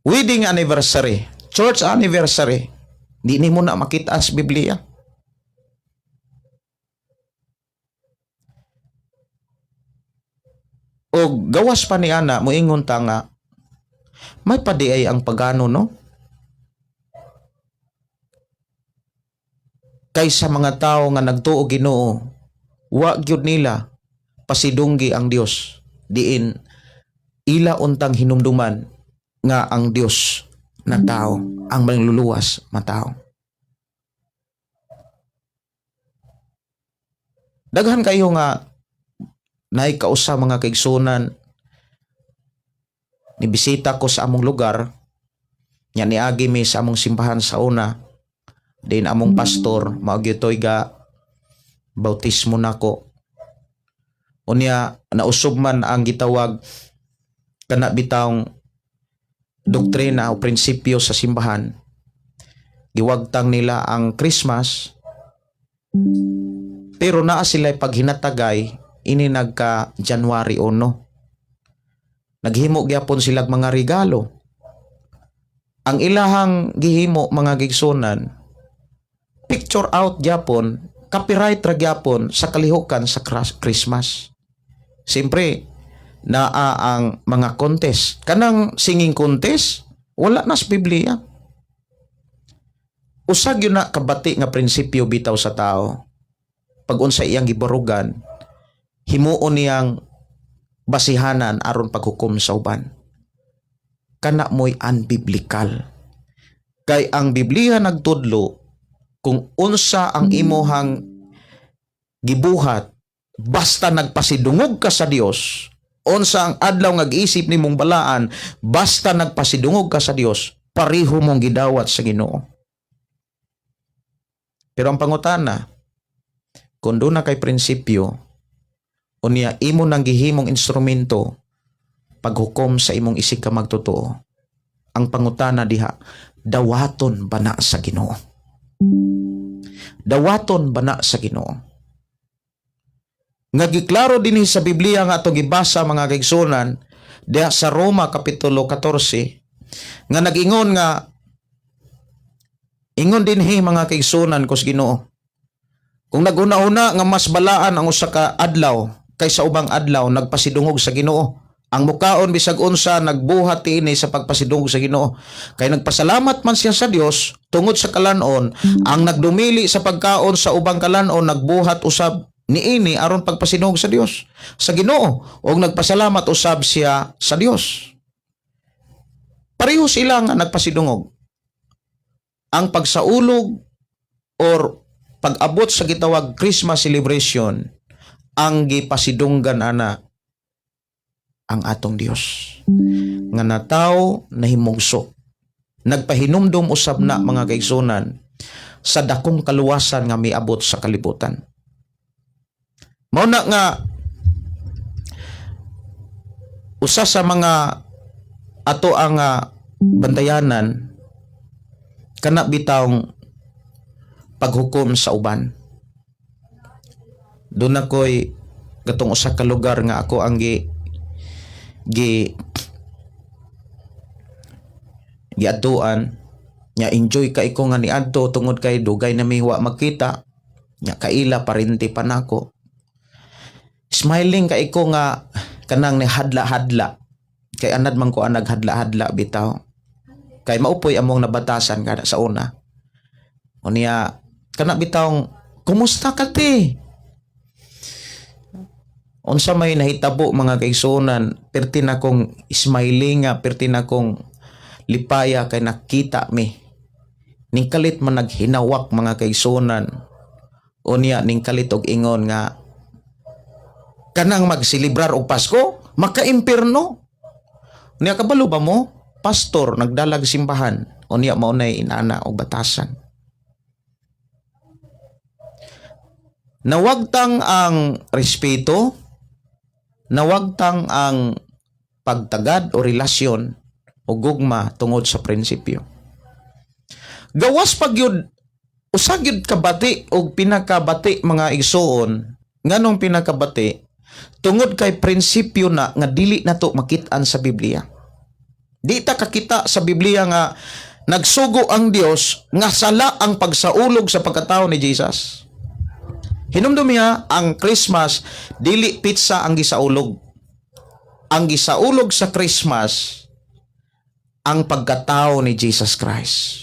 wedding anniversary, church anniversary, di ni mo na makita sa Biblia. O gawas pa ni ana, moingon ta nga, may padiay ang pagano, no? Kaysa mga tao nga nagtuo Ginoo, wa gyud nila pasidunggi ang Dios, diin ila untang hinumduman nga ang Dios na tao, ang mangluluwas matao. Daghan kayo nga naikausa mga kaigsunan, nibisita ko sa among lugar, nya niagi mi sa among simbahan sa una, din among pastor, maagyutoy ga bautismo nako. Unya, nausob man ang gitawag kana bitawng doktrina o prinsipyo sa simbahan. Giwagtang nila ang Christmas, pero naa sila paghinatagay, ini nagka January 1. Naghimo gyapon sila mga regalo. Ang ilahang gihimo mga gigsunan, picture out gyapon, copyright ra gyapon sa kalihukan sa Christmas. Siyempre, naa ang mga contest. Kanang singing contest, wala na sa Biblia. Usag yun na kabati nga prinsipyo bitaw sa tao. Pag unsa iyang gibarugan, himuon niyang basihanan aron paghukom sa uban. Kana mo'y unbiblical. Kay ang Biblia nagtudlo, kung unsa ang imuhang gibuhat, basta nagpasidungog ka sa Dios, unsa ang adlaw nga giisip nimong balaan, basta nagpasidungog ka sa Dios, pareho mong gidawat sa Ginoo. Pero ang pangutana, kung doon na kay prinsipyo, unya imo nang gihimong instrumento paghukom sa imong isig ka magtotoo, ang pangutana diha, dawaton ba na sa Ginoo? Dawaton ba na sa Ginoo? Nga giklaro dinhi sa Biblia nga atong gibasa mga kaigsunan diha sa Roma kapitulo 14 nga nag-ingon nga ingon dinhi mga kaigsunan kus Ginoo, kung naguna-una nga mas balaan ang usa ka adlaw kaysa ubang adlaw, nagpasidungog sa Ginoo. Ang mukaon bisag unsa nagbuhat ini sa pagpasidungog sa Ginoo. Kay nagpasalamat man siya sa Dios tungod sa kalanon, ang nagdumili sa pagkaon sa ubang kalanon nagbuhat usab niini aron pagpasidungog sa Dios, sa Ginoo, o nagpasalamat usab siya sa Dios. Pareho sila nga nagpasidungog. Ang pagsaulog or pag-abot sa gitawag Christmas celebration, ang gipasidunggan ana ang atong Dios nga nataw na himugso, nagpahinumdum usab na mga kaigsunan sa dakong kaluwasan nga miabot sa kalibutan. Mao na nga usa sa mga ato ang bantayanan kana bitawng paghukom sa uban. Doon ako'y gatong usa ka lugar nga ako ang giadtuan, nya enjoy kay ko nga niadto tungod kay dugay na miwa magkita, nya kaila parinti pa nako. Smiling kay ko nga kanang ni hadla-hadla, kay anad man ko ang naghadla-hadla bitaw, kay maupoy among nabatasan kada sa una. Unya kana bitawng, kumusta ka ti? Unsa may nahitabo mga kaigsunan, perti na kong smiling nga, perti na kong lipaya kay nakita mi. Ningkalit man naghinawak mga kaigsunan. Unya ningkalit og ingon nga kanang magsilibrar og Pasko, maka-impierno. Unya kabalo ba mo? Pastor nagdalag simbahan. Unya mao nay inana og batasan. Nawagtang ang respeto, nawagtang ang pagtagad o relasyon o gugma tungod sa prinsipyo. Gawas pag yun Usa gyud kabati og pinakabati mga igsoon, nganong pinakabati tungod kay prinsipyo na nga dili nato makit-an sa Biblia. Di ta kakita sa Biblia nga nagsugo ang Dios nga sala ang pagsaulog sa pagkatao ni Jesus. Hinumdum niya ang Christmas dili pizza ang gisaulog. Ang gisaulog sa Christmas ang pagkatao ni Jesus Christ.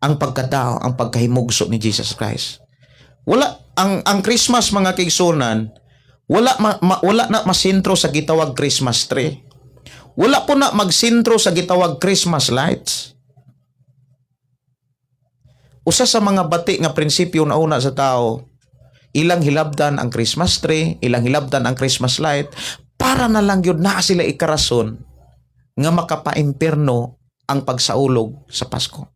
Ang pagkatao, ang pagkahimugso ni Jesus Christ. Wala ang Christmas mga kaigsunan, wala na masentro sa gitawag Christmas tree. Wala po na magsentro sa gitawag Christmas lights. Usa sa mga bati nga prinsipyo na una sa tao, ilang hilabdan ang Christmas tree, ilang hilabdan ang Christmas light, para na lang yun na sila ikarason nga makapaimpierno ang pagsaulog sa Pasko.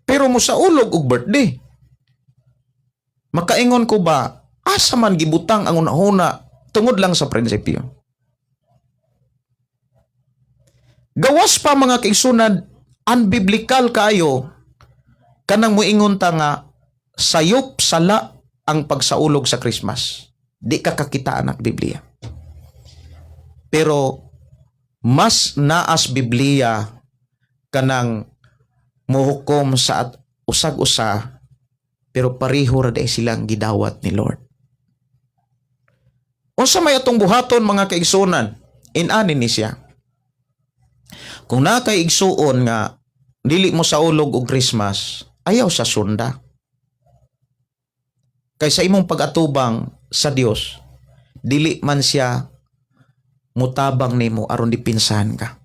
Pero mo sa ulog og birthday. Makaingon ko ba, asa man gibutang ang una-una tungod lang sa prinsipyo. Gawas pa mga kaigsunan, unbiblical kayo kanang muingon ta nga sayop sala ang pagsaulog sa Christmas. Di ka kakitaan ang Biblia. Pero mas naas Biblia kanang muhukom sa at usag-usa pero pareho ra day silang gidawat ni Lord. Unsa may atong buhaton mga kaigsunan? Inani ni siya. Kung na kay igsuon nga dili mo sa ulog og Christmas, ayaw sa sunda. Kay sa imong pag-atubang sa Dios, dili man siya mutabang nimo aron dipinsahan ka.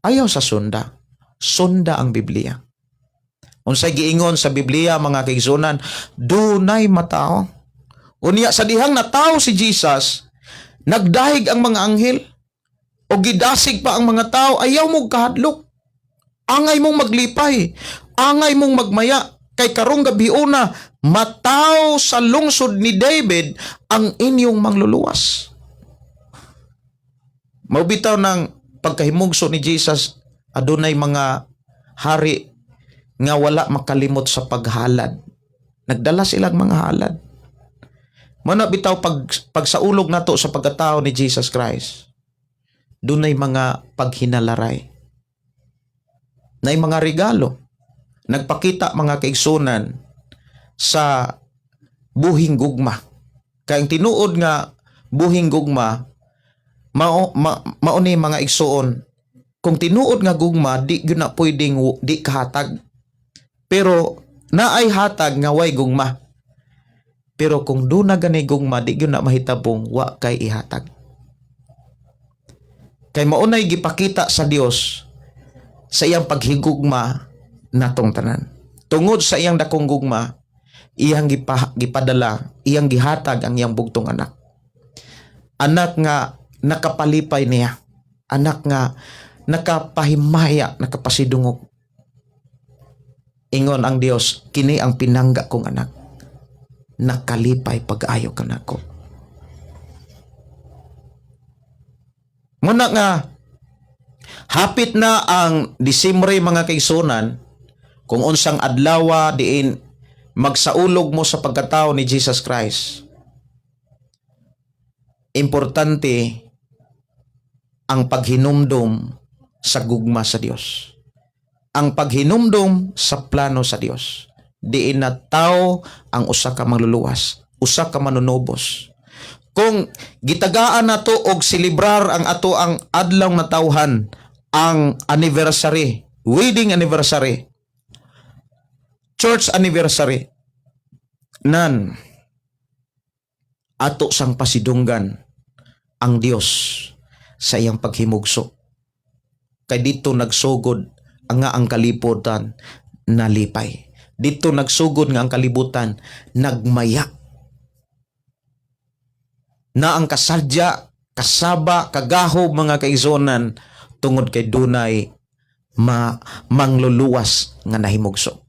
Ayaw sa sunda. Sunda ang Biblia. Unsay giingon sa Biblia mga kaigsunan, dunay matao. Unya sa dihang natao si Jesus, nagdahig ang mga anghel o gidasig pa ang mga tao, ayaw mong kahadlok. Angay mong maglipay, angay mong magmaya, kay karong gabi una, mataw sa lungsod ni David ang inyong mangluluwas. Maubitaw ng pagkahimugso ni Jesus, adunay mga hari nga wala makalimot sa paghalad. Nagdala silang mga halad. Mano bitaw pagsaulog nato sa pagkatao ni Jesus Christ, dunay mga paghinalaray. Nay mga regalo. Nagpakita mga kaigsunan sa buhing gugma. Kaya tinuod nga buhing gugma, mauni mga igsuon, kung tinuod nga gugma, di yun na pwedeng di kahatag. Pero naay hatag nga way gugma. Pero kung doon na gani gugma, di yun na mahitabong wa kay ihatag. Kay maunay gipakita sa Dios sa iyang paghigugma natong tanan. Tungod sa iyang dakong gugma, iyang gipadala, iyang gihatag ang iyang bugtong anak. Anak nga nakapalipay niya. Anak nga nakapahimaya, nakapasidungog. Ingon ang Dios, kini ang pinangga kong anak. Nakalipay pag-ayo ka nako. Muna nga, hapit na ang Disyembre mga kaigsunan, kung unsang adlaw diin magsaulog mo sa pagkatao ni Jesus Christ. Importante ang paghinumdum sa gugma sa Dios. Ang paghinumdum sa plano sa Dios. Diin na tao ang usa ka mangluluwas, usa ka manunubos. Kung gitagaan nato og silibrar ang ato ang adlaw na tawhan, ang anniversary, wedding anniversary, church anniversary, nan ato sang pasidunggan ang Dios sa iyang paghimugso. Kay dito nagsugod ang kalibutan nalipay. Dito nagsugod nga ang kalibutan nagmaya. Na ang kasadya, kasaba, kagahob mga kaizonan tungod kay dunay mangluluwas nga nahimugso.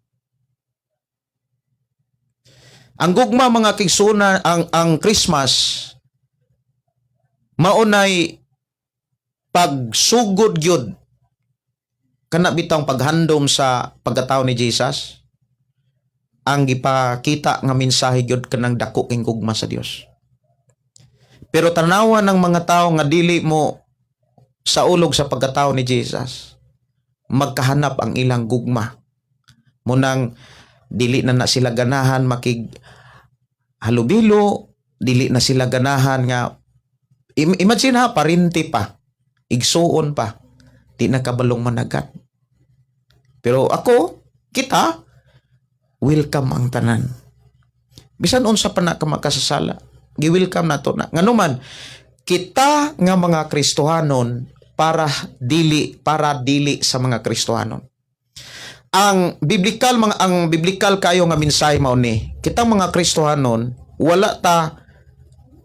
Ang gugma mga kaigsunan, ang Christmas maunay pagsugod gyud kana bitang paghandom sa pagkatao ni Jesus ang gipakita nga mensahe gyud kanang dako king gugma sa Dios. Pero tanawan ng mga tao nga dili mo sa ulog sa pagkatao ni Jesus, magkahanap ang ilang gugma. Munang dili na sila ganahan makig halubilo, dili na sila ganahan nga imagine ha, parinti pa, igsuon pa, di na kabalong managat. Pero ako, kita, welcome ang tanan. Bisan unsa pa na ka makasasala, gi-welcome na to na. Nganuman, kita nga mga Kristohanon para dili sa mga Kristohanon. Ang biblical kayo nga mensahe mao ni, kitang mga Kristohanon wala ta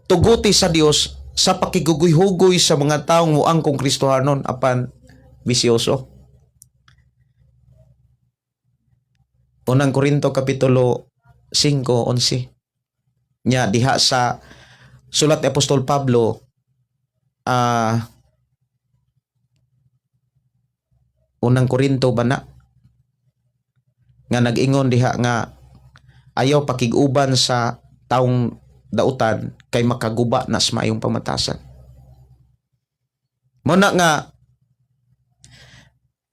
tuguti sa Dios sa pakigugoy-hugoy sa mga taong muangkong Kristohanon apan bisyoso. Unang Korinto kapitulo 5:11. Nya diha sa sulat ni Apostol Pablo Unang Korinto ba na nga nag-ingon diha nga ayaw pakig-uban sa taong dautan kay makaguba na sa mayong pamatasan. Muna nga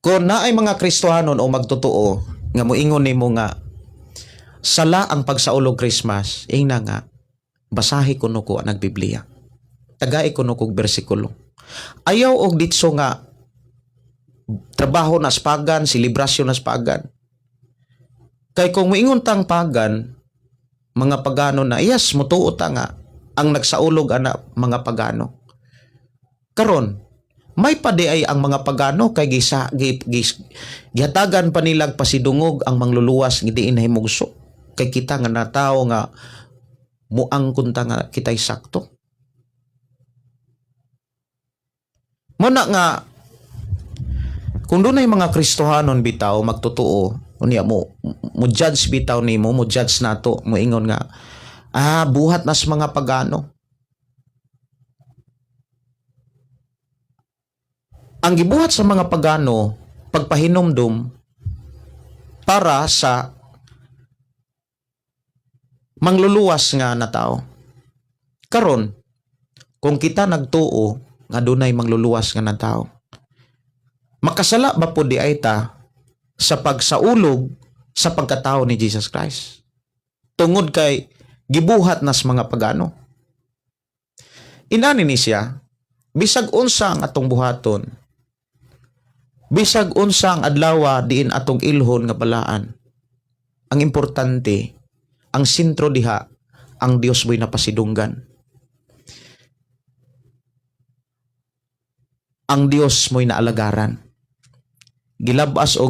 kung naay mga Kristohanon o magtotoo nga moingon nimo nga sala ang pagsaulog Christmas, ingna nga basahi kuno ko ang Biblia. Tagai kuno kog bersikulo. Ayaw og ditso nga trabaho na pagan, selebrasyon na pagan. Kay kung moingon tang pagan, mga pagano na, yes, mutuo ta nga ang nagsaulog ana mga pagano. Karon, may padi ay ang mga pagano kay gihatagan pa nilang pasidungog ang mangluluwas nga diin himugso. Kay kita nga natao nga muangkon ta nga kitay sakto. Muna nga kung dunay mga Kristohanon bitaw magtotoo unya mo judge bitaw nimo, mo judge nato, mo ingon nga buhat nas mga pagano. Ang gibuhat sa mga pagano pagpahinomdom para sa mangluluwas nga na tao. Karon kung kita nagtuo nga dunay mangluluwas nga na tao, makasala ba po di ay ta sa pagsaulog sa pagkatao ni Jesus Christ tungod kay gibuhat nas mga pagano? Inani ni siya, bisag unsa ang atong buhaton, bisag unsa ang adlaw diin atong ilhon nga balaan, ang importante, ang sentro diha, ang Dios mo'y napasidunggan. Ang Dios mo'y naalagaran. Gilabas o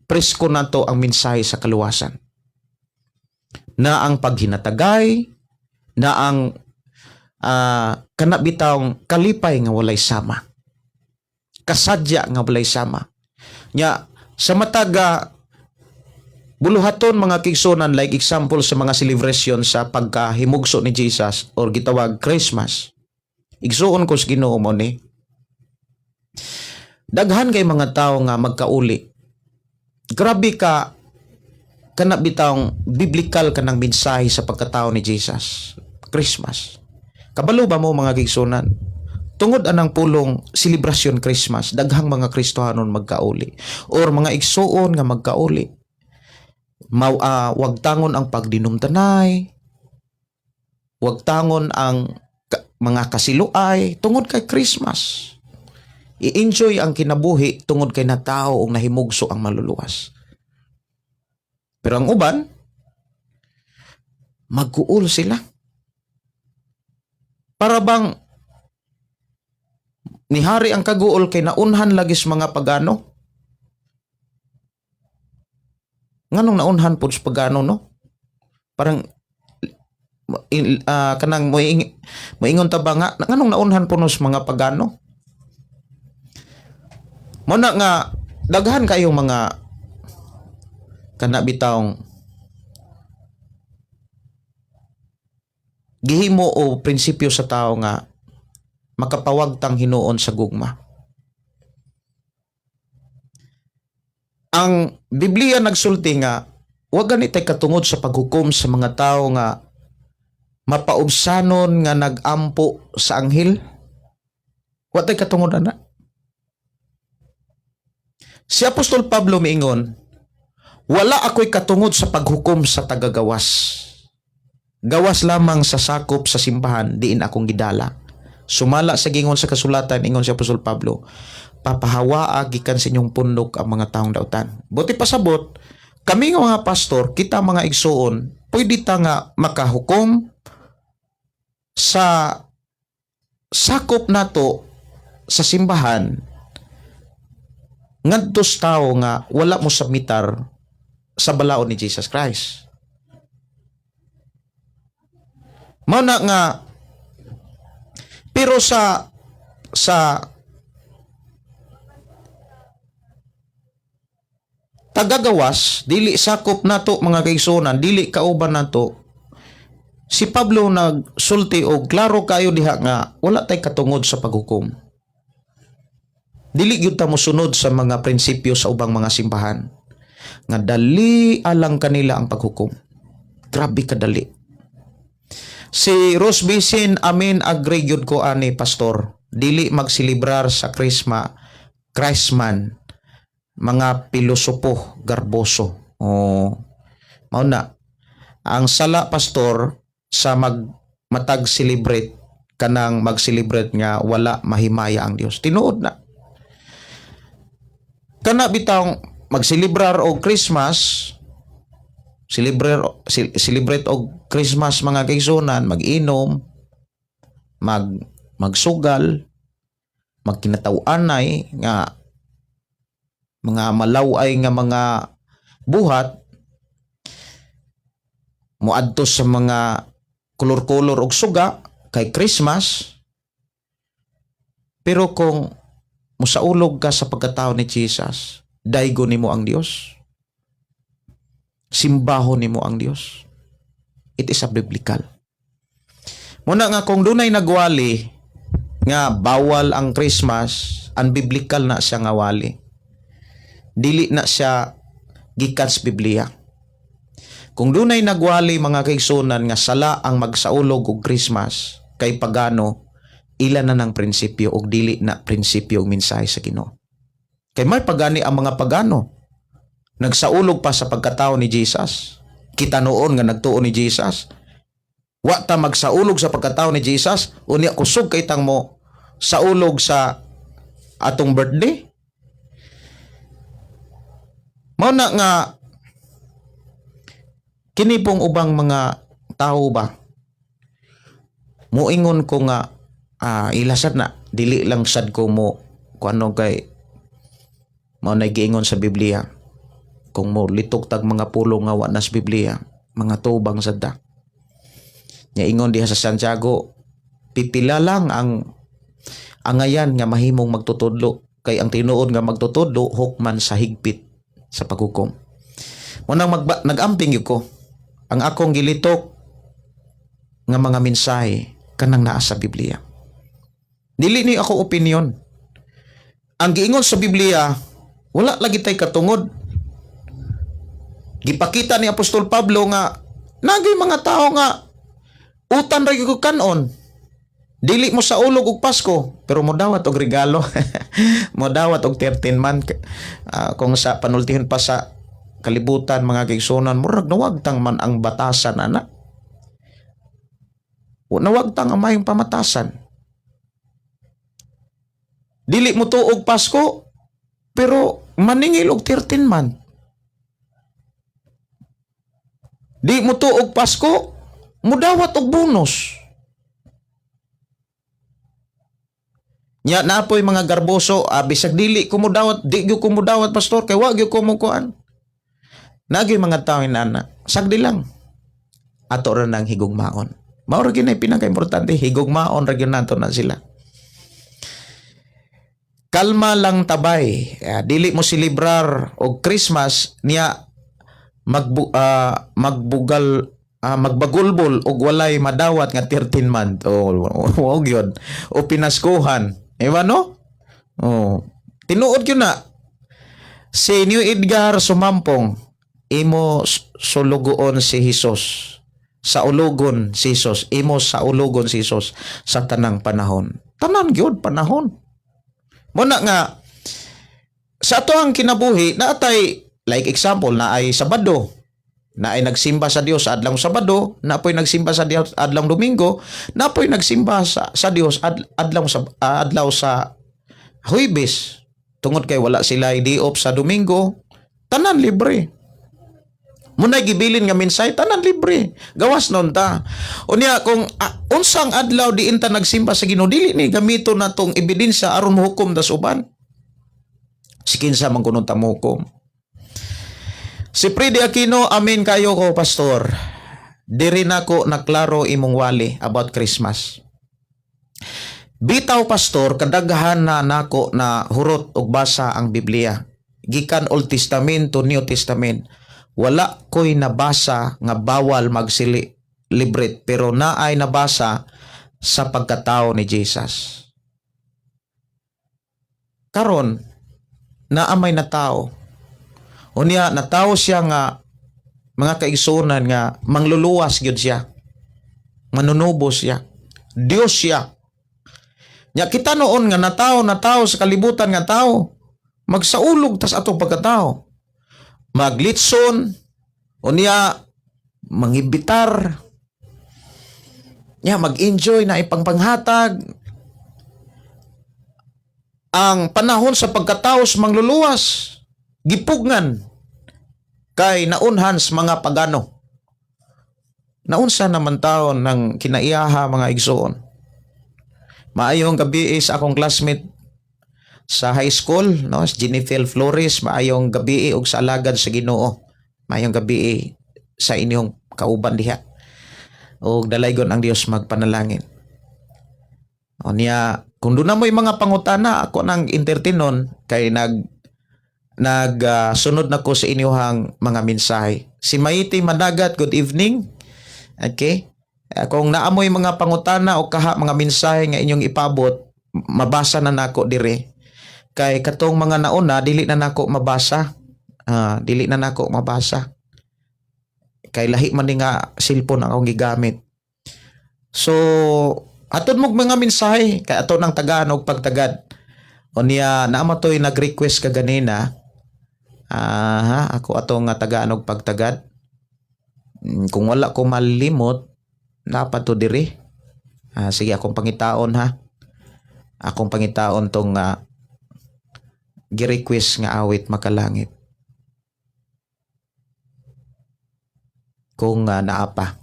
presko nato ang mensahe sa kaluwasan. Na ang paghinatagay, na ang kanabitawng kalipay nga walay sama. Kasadya nga walay sama. Nya sa mataga buluhaton mga kigsunan, like example sa mga celebration sa pagkahimugso ni Jesus or gitawag Christmas. Igsuon ko sa Ginoo mo ni. Daghan kay mga tao nga magkauli. Grabe ka kanabitawng biblical kanang mensahe sa pagkatao ni Jesus. Christmas. Kabalo ba mo mga kigsunan? Tungod anang pulong selebrasyon Christmas, daghang mga Kristohanon magkauli or mga igsuon nga magkauli. Wag tangon ang pagdinumtanay, wag tangon ang mga kasiluay tungod kay Christmas. I-enjoy ang kinabuhi tungod kay natao og nahimugso ang maluluwas. Pero ang uban magkuul sila. Para bang nihari ang kaguol kay naunhan lagis mga pagano? Nganong naunhan po sa pagano, no? Parang kanang moingon ta ba nga nganong naunhan po no sa mga pagano? Muna nga daghan kayong mga kanabitawng gihimo o prinsipyo sa tao nga makapawagtang hinuon sa gugma. ang Biblia nagsulti nga wa gani tay katungod sa paghukom sa mga tao nga mapaubsanon nga nagampo sa anghel. Wa tay katungod ana. Si Apostol Pablo miingon, wala ako'y katungod sa paghukom sa tagagawas. Gawas lamang sa sakop sa simbahan, diin akong gidala. Sumala sa gingon sa kasulatan, ingon si Apostol Pablo, papahawaa gikan sa inyong pundok ang mga taong dautan. Buti pasabot, kami nga mga pastor, kita mga igsoon, pwede ta nga makahukom sa sakop nato sa simbahan ngadtos tao nga wala mo submitar sa balaod ni Jesus Christ. Mao na nga pero sa tagagawas dili sakop nato mga kaigsunan, dili kauban nato. Si Pablo nagsulti og klaro kayo diha nga wala tay katungod sa paghukom. Dili gyud ta mosunod sa mga prinsipyo sa ubang mga simbahan nga dali alang kanila ang paghukom. Grabe kadali. Si Rose Basin, amin agree gyud ko ani pastor. Dili magsilibrar sa Christman mga pilosopo garboso. Mao na ang sala pastor sa matag celebrate kanang mag-celebrate nga wala mahimaya ang Dios. Tinuod na. Kana bitang magselebrar og Christmas, celebrate og Christmas mga kaigsunan, mag-inom, magsugal, magkinataw-anay nga mga malaway nga mga buhat, moadto sa mga kolor-kolor og suga kay Christmas. Pero kung musaulog ka sa pagkatao ni Jesus, daygo nimo ang Dios, simbaho nimo ang Dios. It is a biblical. Muna nga kung dunay nagwali nga bawal ang Christmas, unbiblical na siya nga wali. Dili na siya gikan sa Biblia. Kung dunay nagwali mga kaigsunan nga sala ang magsaulog og Christmas kay pagano, ilan na ng prinsipyo og dili na prinsipyo og mensahe sa Ginoo. Kay may pagani ang mga pagano nagsaulog pa sa pagkatao ni Jesus. Kita noon nga nagtuo ni Jesus. Wa ta magsaulog sa pagkatao ni Jesus, unya kusog kay tang mo saulog sa atong birthday. Mao na nga kini pong ubang mga tao ba muingon ko nga ilasad na dili lang sad ko mo kuno kay mao na giingon sa Biblia kung mo litok tag mga pulong nga wa na sa Biblia mga tubang sad ta. Nya ingon diha sa Santiago, pipila lang ang angayan nga mahimong magtutudlo kay ang tinuod nga magtutudlo hukman sa higpit sa paghukom. Munang nagamping gyud ko ang akong gilitok nga mga mensahe kanang naa sa Biblia. Dili ni ako opinion. Ang giingon sa Biblia, wala lagi tay katungod. Gipakita ni Apostol Pablo nga nagay mga tao nga utan ra gyud kanon. Dili mo sa ulog og Pasko, pero mo dawat og regalo. Mo dawat og 13 man kung sa panultihan pa sa kalibutan mga kaigsunan, murag nawagtang man ang batasan ana. O nawagtang ang mayong pamatasan. Dili mo tuog Pasko, pero maningil og 13 man. Di mo tuog Pasko, mudawat og bonus. Nya napoy mga garboso, bisag dili ko mudawat, di gyud ko mudawat pastor kay wa gyud ko mo kuan. Nagyoy mga tao inana, sagdi lang. Ato ra nang higugmaon. Mao ra gyud pinaka-importante, higugmaon ra gyud nato na sila. Kalma lang tabay. Dili mo silibrar og Christmas niya magbagulbol og walay madawat nga 13 month. Wow gyud. O pinaskuhan. Ewa no? Tinuod yun na. Si New Edgar sumampong, imo sulugoon si Hesus. Sa ulugon si Hesus, imo sa ulugon si Hesus sa tanang panahon. Tanan gyud panahon. Muna nga sa ato ang kinabuhi naatay like example na ay Sabado, na ay nagsimba sa Dios adlaw Sabado, na po'y nagsimba sa Dios adlaw Domingo, na po'y nagsimba sa Dios adlaw sa Huwebes. Tungod kay wala sila di-off sa Domingo, tanan libre. Muna gibilin nga minsay, tanan libre. Gawas nun ta. Unya kung unsang adlaw diin ta nagsimba sa Ginoo, dili ni gamito na tong ebidensya aron mohukom das uban. Si kinsa man kuno ta mohukom. Si Freddy Aquino, amin kayo ko, pastor. Diri nako naklaro imong wali about Christmas. Bitaw, pastor, kadaghan na nako na hurot ug basa ang Biblia. Gikan Old Testament to New Testament. Wala ko'y nabasa nga bawal magsili-libret, pero naay nabasa sa pagkatao ni Jesus. Karon, naamay na tao. Unya, natao siya nga, mga kaigsunan nga, mangluluwas gyud siya. Manunubos siya. Dios siya. Nya kita noon nga natao sa kalibutan nga tao, magsaulog tas atong pagkatao. Maglitson, unya mangibitar, mag-enjoy na ipangpanghatag. Ang panahon sa pagkataos mangluluwas, gipugnan kay naunhans mga pagano. Naunsa naman taon ng kinaiyaha mga igsoon. Maayong gabi sa akong classmate sa high school, no, si Jennifer Flores, maayong gabi og sa alagad sa Ginoo. Maayong gabi sa inyong kauban diha. Og dalaygon ang Dios magpanalangin. Unya, kung doon na mo'y mga pangutana, ako nang entertainon kay sunod na ko sa inyong mga mensahe. Si Maiti Madagat, good evening. Okay? Kung naamoy mga pangutana o mga mensahe nga inyong ipabot, mabasa na nako dire. Kay katong mga nauna, dili na nako mabasa. Kay lahi man ni nga cellphone ang akong gigamit. So, atod mo mga mensahe, kay ato ng tagaan og pagtagad. Unya, naamatoy nag-request ka ganina. Ako atong nga tagaan og pagtagad. Kung wala ko malimot, dapat to diri. Sige, akong pangitaon ha. Akong pangitaon tong gi-request nga awit makalangit. Kung naapa.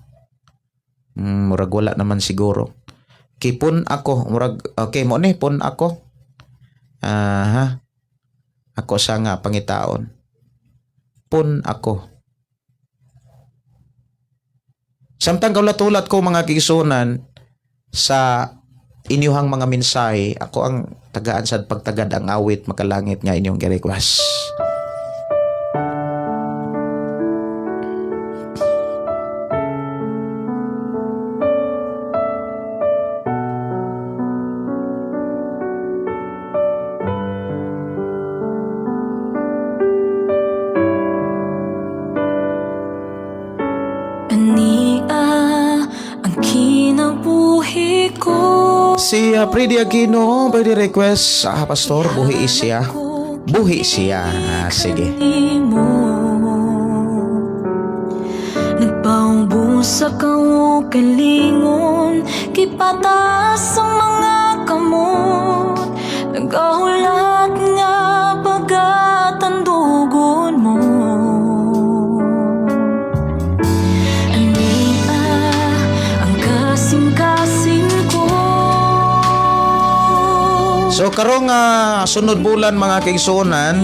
Murag wala naman siguro. Kipon ako. Murag, okay mo ni, pon ako. Ako sa nga pangitaon. Pon ako. Samtang kaulat-ulat ko mga kigsunan sa inyuhang mga mensahe, ako ang tagaan sa pagtagad ang awit makalangit nga inyong gi-request. Ang kinabuhi ko. Si Freddy Aquino, pwede request, pastor, buhi siya. Buhi siya. Sige. Nagpaubos sa kaugalingon, kipataas ang mga kamot. Nagahulat nga pagatandugon mo. Ang kasing-kasing ko. So karong sunod bulan mga kaigsunan,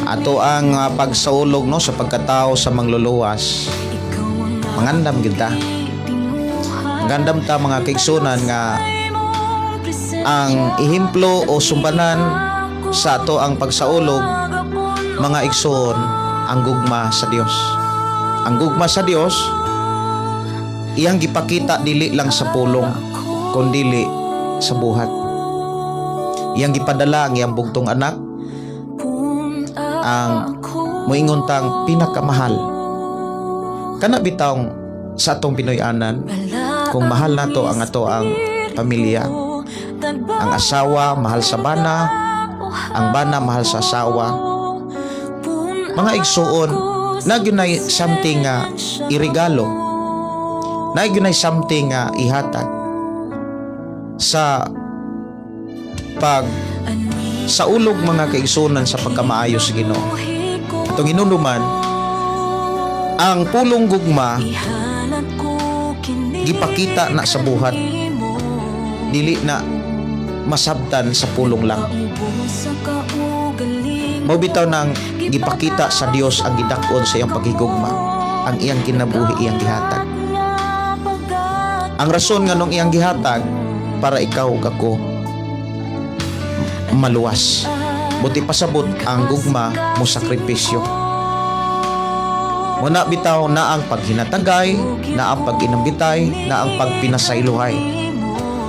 ato ang pagsaulog no sa pagkatao sa mangluluwas. Mangandam gyud ta. Mangandam ta mga kaigsunan nga ang ihimplo o sumbanan sa ato ang pagsaulog mga igsoon ang gugma sa Dios. Ang gugma sa Dios iyang gipakita dili lang sa pulong kundi sa buhat. Iyang gipadala ang iyang bugtong anak ang moingon tang pinakamahal. Kana bitawng sa atong Pinoy-anan, kung mahal nato ang pamilya, ang asawa mahal sa bana, ang bana mahal sa asawa, mga igsuon, nagyunay something nga irigalo, nagyunay something nga ihatag sa sa ulog mga kaigsunan sa pagkamaayo sa Ginoo. Atong inunuman, ang pulong gugma gipakita na sa buhat, dili na masabtan sa pulong lang. Mao bitaw nang gipakita sa Dios ang gidakon sa iyang paghigugma, ang iyang kinabuhi, iyang gihatag. Ang rason nga nung iyang gihatag para ikaw ug ako maluwas. Buti pasabot ang gugma mo sakripisyo. Muna bitaw na ang paghinatagay, na ang pag-inambitay, na ang pagpinasaylohay,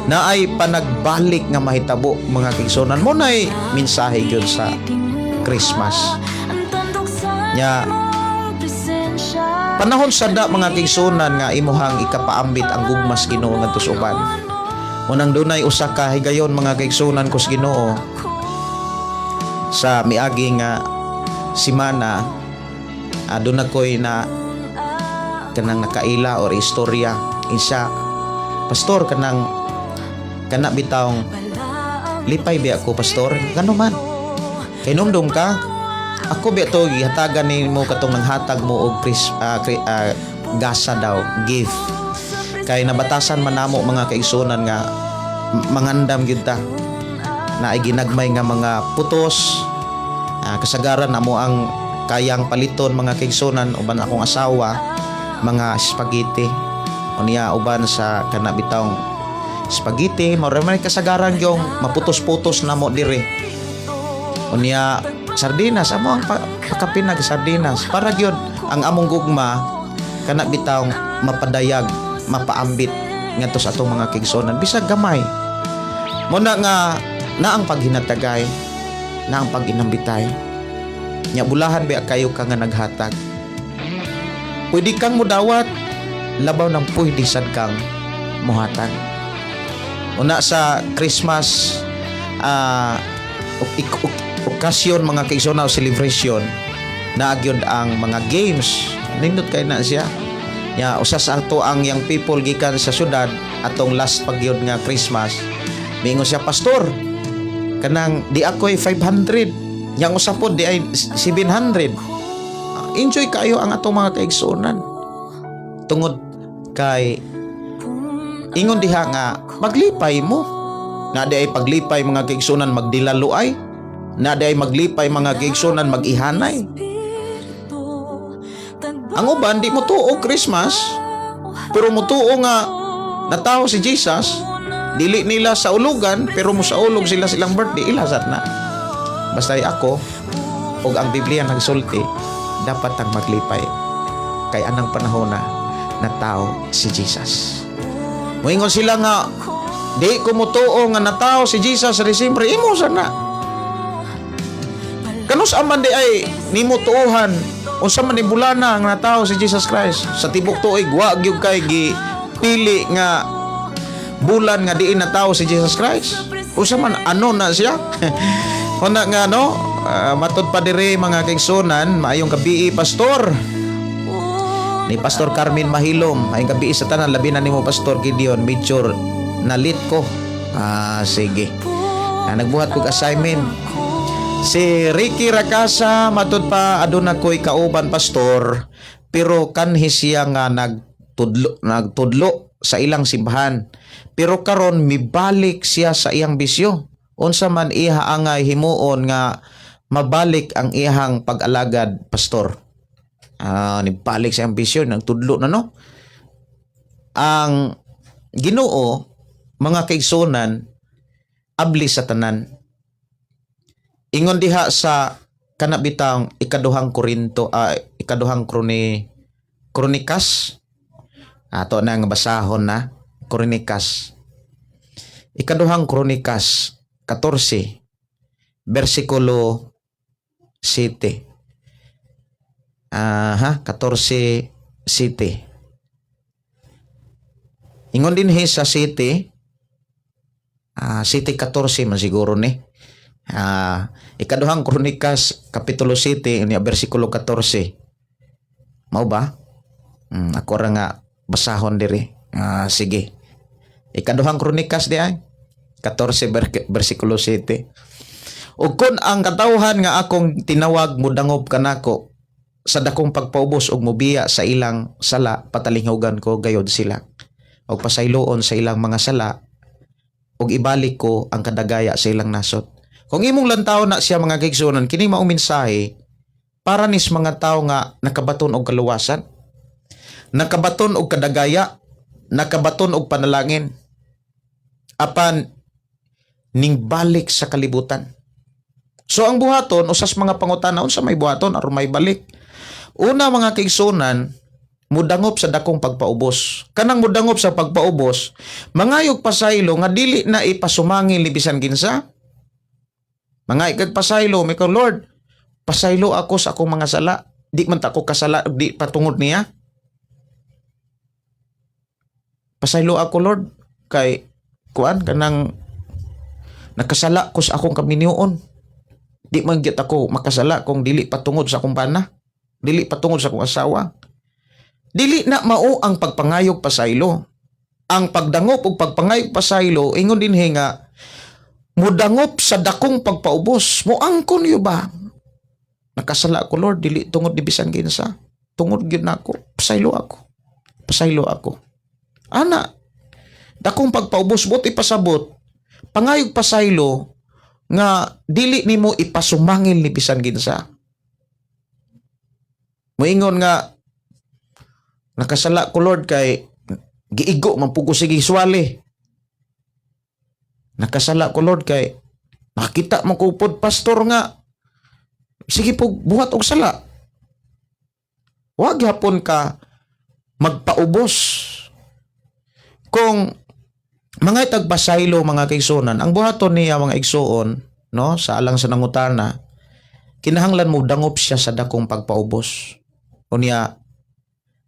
na ay panagbalik nga mahitabo mga kaigsunan. Mo na'y mensahe gyud sa Christmas. Nya panahon sada mga kaigsunan nga imuhang ikapaambit ang gugmas Ginoo ngadto sa uban. Unang dunay usa ka higayon mga kaigsunan kus Ginoo sa miagi nga simana. Doon ako'y na kanang nakaila or istorya isa pastor kana bitawng lipay biya ko pastor kano man kay numdum ka ako biya to gihatagan nimo katong nanghatag mo og gasa daw gift kay nabatasan man namo mga kaigsunan nga mangandam gyud ta na ay ginagmay nga mga putos kasagaran namo ang kayang paliton mga kaigsunan uban akong asawa mga spaghetti unya uban sa kana bitawng spaghetti mao may kasagaran yung maputos-putos na mo dire unya sardinas amo ang pakapinag sardinas para gyud ang among gugma kana bitawng mapadayag mapaambit ngadto sa atong mga kaigsunan bisag gamay mo na nga na ang paghinatagay na ang pag-inambitay nya bulahan ba kayo ka nga naghatag pwede kang mudawat labaw ng pwede sad kang muhatag una sa Christmas okasyon mga kaigsunan celebration na agyod ang mga games nindot kay na siya nya usas ato ang young people gikan sa syudad atong last pagyod nga Christmas mingon siya pastor kanang di ako'y 500 yang usapod di ay 700 enjoy kayo ang atong mga kaigsunan tungod kay ingon diha nga maglipay mo na di ay paglipay mga kaigsunan magdilaluay na di ay maglipay mga kaigsunan magihanay ang uban di mo tuo Christmas pero mo tuo nga natawo si Jesus dili nila sa ulugan pero mo sa ulog sila silang birthday ilasat na basta ako ug ang Biblia nagsulti dapat ang maglipay kay anang panahon na tao si Jesus. Moingon sila nga di ko mutuo nga natao si Jesus sa Disyembre imo sana. Kanus aman di ay nimo tuohan unsa man ni bulana nga natao si Jesus Christ sa tibok tuig wa gyud kay gipili nga bulan nga diin natao si Jesus Christ. Unsa man ano na siya? Kuna nga no, matud pa dire mga kaigsunan, maayong gabi pastor. Ni Pastor Carmen Mahilom, maayong gabi sa tanan labi na nimo Pastor Gideon, medyo nalit ko. Sige. Nagbuhat kog assignment. Si Ricky Racasa matud pa aduna ko'y kauban pastor, pero kanhi siya nga nagtudlo sa ilang simbahan. Pero karon mibalik siya sa iyang bisyo. Unsa man iha angay himuon nga mabalik ang iyang pag-alagad pastor. Nibalik sa iyang bisyo nang tudlo na no. Ang Ginoo mga kaigsunan abli sa tanan. Ingon diha sa kanabitang ikaduhang Kronikas. Ato na nga basahon na Kronikas. Ikaduhang Kronikas 14 versikulo City. 14 City. Ingon din sa City, City 14 man siguro ni. Ikaduhang Kronikas Kapitulo 7 unya bersikulo 14. Mao ba? Ako ra nga basahon diri. Sige. Ikaduhang Kronikas di ay 14 bersikulo 7. Ug kun ang katawhan nga akong tinawag mo dangob kanako sa dakong pagpaubos og mobiya sa ilang sala, patalinghugan ko gayod sila og pasayloon sa ilang mga sala ug ibalik ko ang kadagaya sa ilang nasod. Kung imong lantaw na siya mga kaigsunan, kini mao mensahe para nis mga tawo nga nakabaton og kaluwasan, nakabaton og kadagaya, nakabaton og panalangin, apan ning balik sa kalibutan. So ang buhaton usas mga pangutana unsa may buhaton aron may balik. Una mga kaigsunan, mudangop sa dakong pagpaubos. Kanang mudangop sa pagpaubos, mangayog pasaylo nga dili na ipasumangil ni bisan kinsa. Mga ikagpasaylo, may ko, Lord, pasaylo ako sa akong mga sala. Di man ta ko kasala, di patungod niya. Pasaylo ako, Lord, kay kuan kanang nakasala ko sa akong kaminiuon. Di man gyud ako makasala kung dili patungod sa akong bana, dili patungod sa akong asawa. Dili na mao ang pagpangayog pasaylo. Ang pagdangop ug pagpangayog pasaylo ingon dinhi nga mudangop sa dakong pagpaubos. Moangkon yo ba? Nakasala ko, Lord, dili tungod di bisan kinsa. Tungod gyud nako. Pasaylo ako. Pasaylo ako. Ana, dakong pagpaubos bot ipasabot. Pangayog pasaylo nga dili nimo ipasumangil ni bisan kinsa. Moingon nga nakasala ko, Lord, kay giigo man pugo sige suwali. Nakasala ko, Lord, kay nakita man ko pod pastor nga sige po buhat og sala. Wag hapon ka magpaubos. Kung mga tagpasaylo mga kaigsunan, ang buhaton niya mga igsuon, no, sa alang sa nangutana, kinahanglan mo dangop siya sa dakong pagpaubos. Unya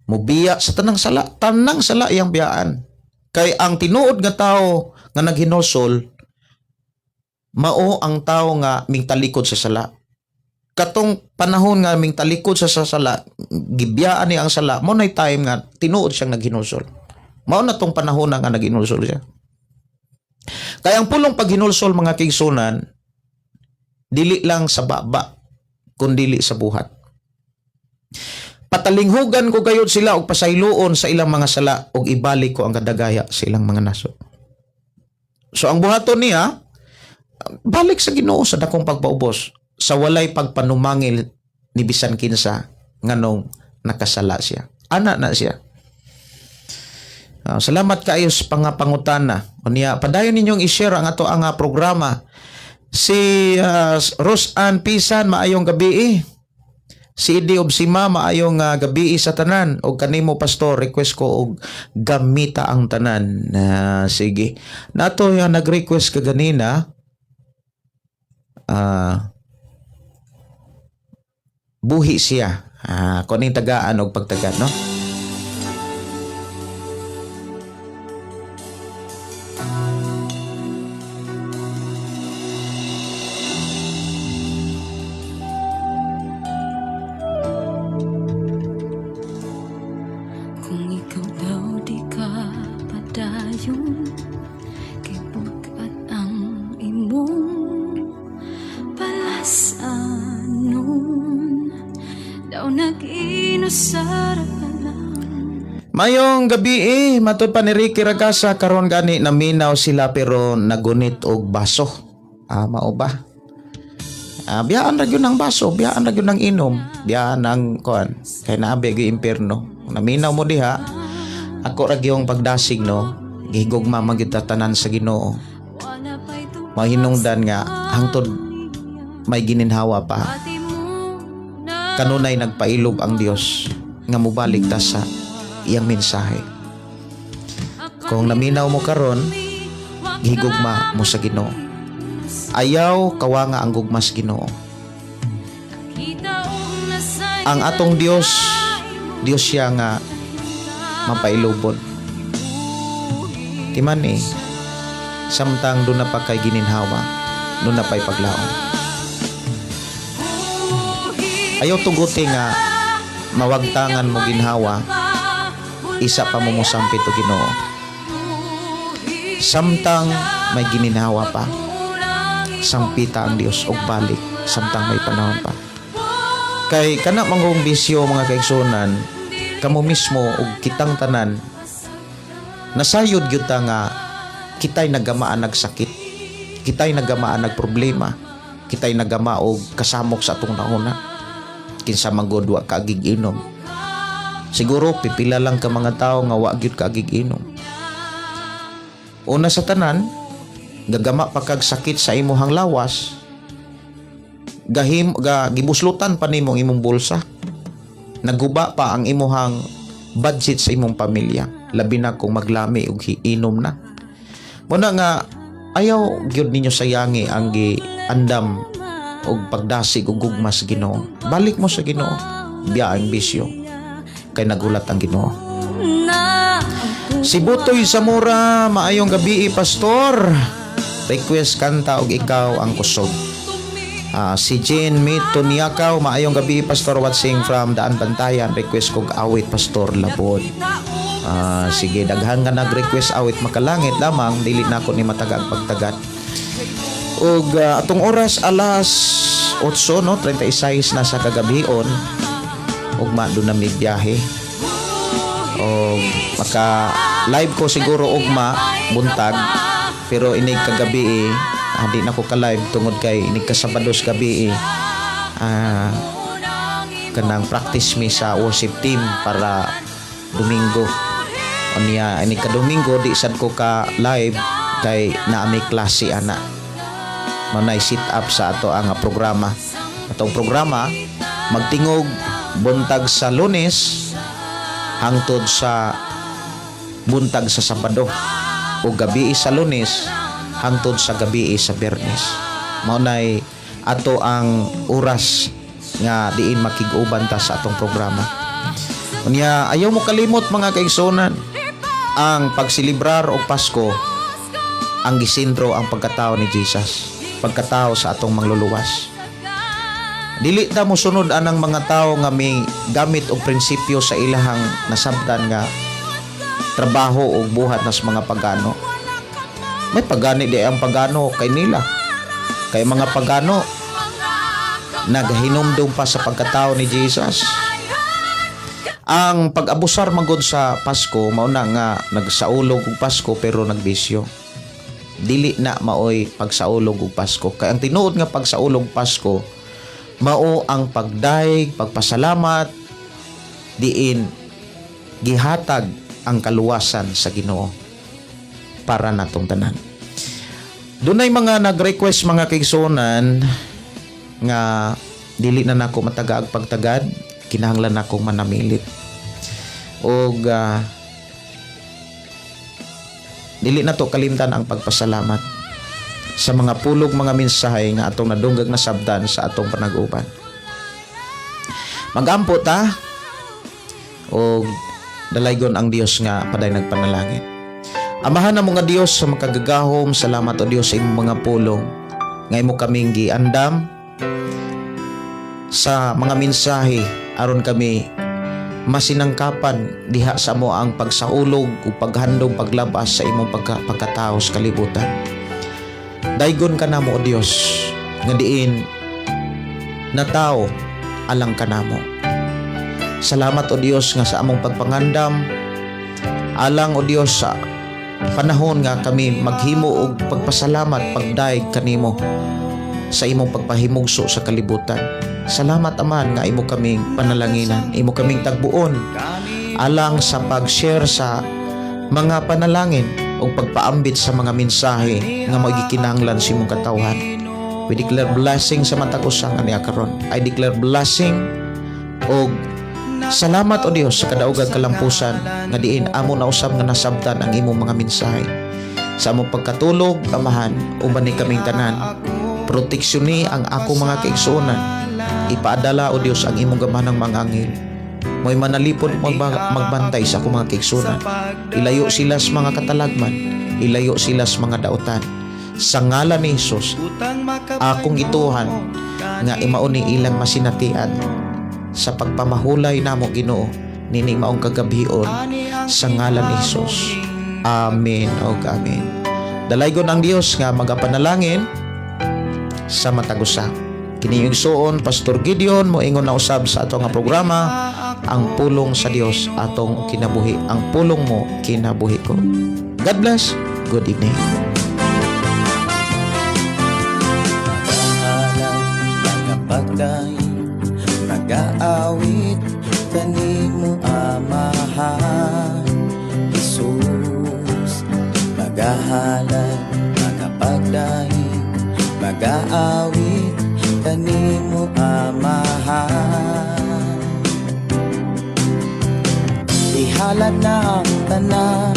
mubiya sa tanang sala iyang biyaan. Kay ang tinuod nga tao nga naghinosol mao ang tao nga mingtalikod sa sala. Katong panahon nga mingtalikod sa sala, gibiyaan niya ang sala, mo nay time nga tinuod siyang naghinosol. Mao na tong panahon nga naghinosol siya. Kaya ang pulong paghinulsol mga kaigsunan, dili lang sa baba, kundi sa buhat. Patalinghugan ko gayud sila og pasayloon sa ilang mga sala og ibalik ko ang kadagaya sa ilang mga nasod. So ang buhaton niya, balik sa Ginoo sa dakong pagpaubos, sa walay pagpanumangil ni bisan kinsa nganong nakasala siya. Ana na siya. Salamat kayo sa pangapangutana. Unya padayon ninyong i-share ang ato ang programa. Si Rosanne Pisan, maayong gabi. Si Idi Obsima, maayong gabi sa tanan. O kanimo pastor, request ko og gamita ang tanan. Sige. Nato yung nag-request ka ganina. Buhi siya. Kuning tagaan og pagtagan, no? Kung ikaw daw di ka padayon, kay bugat ang imong palasanon, daw nag-inusara ka lang. Mayong gabi matud pa ni Ricky Ragasa karon gani naminaw sila pero nagunit og baso. Mao ba? Biyaan ra gyud ng baso, biyaan ra gyud ng inom, biyaan ng kuan kay naabi gyud impierno. Naminaw mo diha, ako ra gyung pagdasig no, gihigugma magyud tanan sa Ginoo. Mahinungdan nga hangtod may gininhawa pa. Kanunay nagpailob ang Dios nga mubalik ta sa iyang mensahe. Kung naminaw mo karon, gihigugma mo sa Ginoo. Ayaw kawa nga ang gugma sa Ginoo. ang atong Dios siya nga mapailubon. Timan samtang doon na pa kay gininhawa, doon na pa'y paglaom. Ayaw tuguti nga mawagtangan mo ginhawa, isa pa mo sampit o Ginoo. Samtang may gininhawa pa, sampita ang Dios og balik samtang may panahon pa. Kay kana mangong bisyo mga kaigsunan, kamo mismo og kitang tanan nasayod gyud ta nga kitay nagamaan nagsakit, kitay nagamaan nagproblema, kitay nagama og kasamok sa atong nauna. Kinsa manggod wa ka giginom. Siguro pipila lang ka mga tao nga wa gyud ka giginom. Una sa tanan, gagama pa kag sakit sa imuhang lawas, gibuslutan pa nimo imong bulsa, naguba pa ang imuhang budget sa imong pamilya, labi na kung maglami og inom na. Muna nga ayaw gyud ninyo sayangi ang giandam og pagdasig og gugma sa Ginoo. Balik mo sa Ginoo, biya ang bisyo kay nagulat ang Ginoo. Si Butoy Zamora, maayong gabi pastor. Request kanta og ikaw ang kusog. Si Jane Mitoniakaw, maayong gabi pastor, watching from Daan Bantayan. Request kog awit pastor labod. Sige, daghan nga nag-request awit makalangit lamang, dili na ako ni matagag pagtagad. Og atong oras alas 8 no 36 na sa kagabion, ugma do na mi biyahe. Og maka live ko siguro ugma buntag, pero inig kagabi di na ko ka live tungod kay inig kasabados gabi kanang practice mi sa worship team para Domingo. Unya inig ka Domingo di sad ko ka live kay naami klase ana. Manay sit up sa ato ang programa. Atong programa magtingog buntag sa Lunes hangtod sa buntag sa Sabado, o gabi sa Lunes hangtod sa gabi sa Biyernes. Maunay ato ang oras nga diin makig-uban ta sa atong programa. Unya ayaw mo kalimot mga kaigsunan, ang pagsilibrar og Pasko ang gisentro ang pagkatao ni Jesus, pagkatao sa atong mangluluwas. Dili ta mo sunod anang mga tao nga may gamit og prinsipyo sa ilahang nasabtan nga trabaho o buhat nas mga pagano. May pagani di ang pagano kay nila. Kay mga pagano naghinumdum pa sa pagkatao ni Jesus. Ang pag-abusar magod sa Pasko mao na nga nagsaulog og Pasko pero nagbisyo. Dili na maoy pagsaulog og Pasko. Kay ang tinuod nga pagsaulog Pasko mao ang pagdaig, pagpasalamat diin gihatag ang kaluwasan sa Ginoo para natong tanan. Dunay mga nag-request mga kaigsunan nga dili na nako matagaag pagtagad, kinahanglan nako manamilit. Og dili na to kalimtan ang pagpasalamat sa mga pulog mga mensahe nga atong nadunggag na sabdan sa atong panag-uban. Magampo ta og dalaygon ang Dios nga paday nagpanalangin. Amahan na mga Dios sa makagagahom, salamat o Dios sa imong mga pulong nga imo kaming giandam sa mga mensahe aron kami masinangkapan diha sa mo ang pagsaulog o paghandom paglabas sa imong pagkatao sa kalibutan. Daygon ka namo o Dios nga diin na tao alang ka namo. Salamat o Dios nga sa among pagpangandam alang o Dios sa panahon nga kami maghimo og pagpasalamat pagdaig kanimo sa imong pagpahimugso sa kalibutan. Salamat aman nga imo kaming panalanginan, imo kaming tagbuon alang sa pag-share sa mga panalangin o pagpaambit sa mga mensahe nga magikinahanglan sa imong katawhan. We declare blessing sa matag usang aniya karon. I declare blessing og salamat o Dios sa kadaugag kalampusan nga diin amo na usab nga nasabtan ang imong mga mensahe. Sa among pagkatulog, amahan, uban ni kaming tanan. Proteksyon ni ang ako mga kaigsuonan. ipaadala o Dios ang imong gamanang mga anghel. Mo'y manalipod magbantay sa akong mga kigsunan. Ilayo sila sa mga katalagman, ilayo sila sa mga dautan. Sa ngalan ni Hesus, akong gituhan nga imaon ni ilang masinatian sa pagpamahulay namo Ginoo nining maong kagabion sa ngalan ni Hesus. Amen o amen. Dalaygon ang Dios nga magapanalangin sa matagusa. Kini yung suon Pastor Gideon mo ingon na usab sa ato nga programa, ang pulong sa Dios atong kinabuhi. Ang pulong mo kinabuhi ko. God bless. Good evening. Mag-aawit kanimo Amahan Jesus, magahalan, magapagdahin, mag-aawit kanimo Amahan. Ihalad na ang tanan,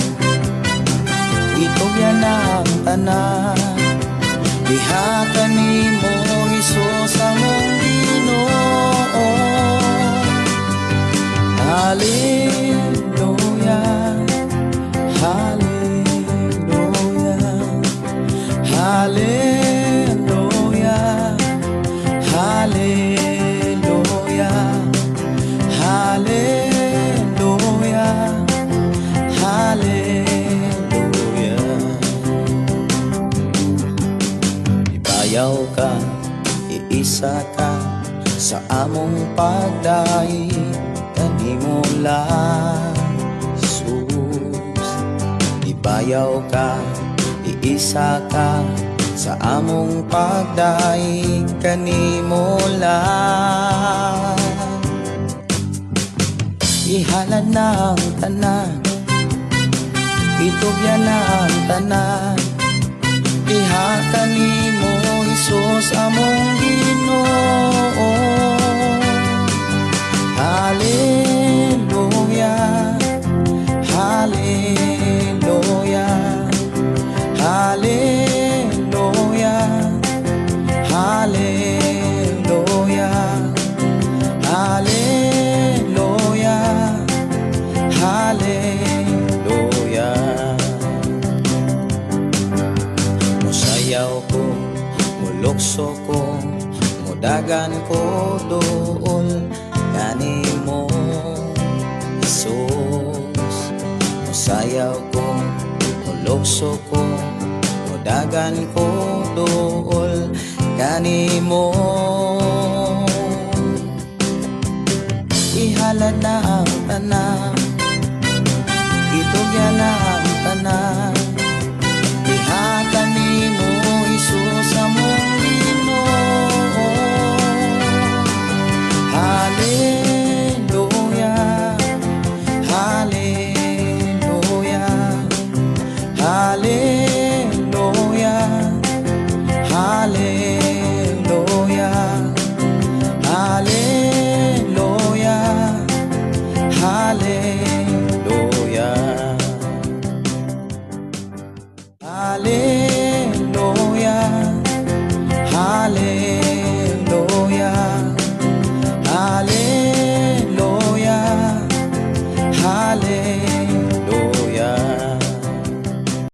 itugyan na ang tanan, diha kanimo Hesus among Ginoo. Hallelujah, hallelujah, hallelujah, hallelujah, hallelujah, hallelujah. Ibayaw ka, iisa ka sa among pagdaig kanimo lang Jesus. Ibayaw ka, iisa ka sa among pagdaig kanimo lang. Ihalad na ang tanan, itugyan na ang tanan, diha kanimo Hesus among Ginoo. Hallelujah, hallelujah, hallelujah, hallelujah, hallelujah, hallelujah. Musayaw ko, mulukso ko, mudagan ko dool kanimo Jesus. Musayaw ko, mulukso ko, mudagan ko dool kanimo. Ihalad na ang tanan, itugyan na ang tanan, diha kanimo Hesus among Ginoo. Hallelujah, hallelujah, hallelujah, hallelujah, hallelujah, hallelujah, hallelujah, hallelujah, hallelujah, hallelujah.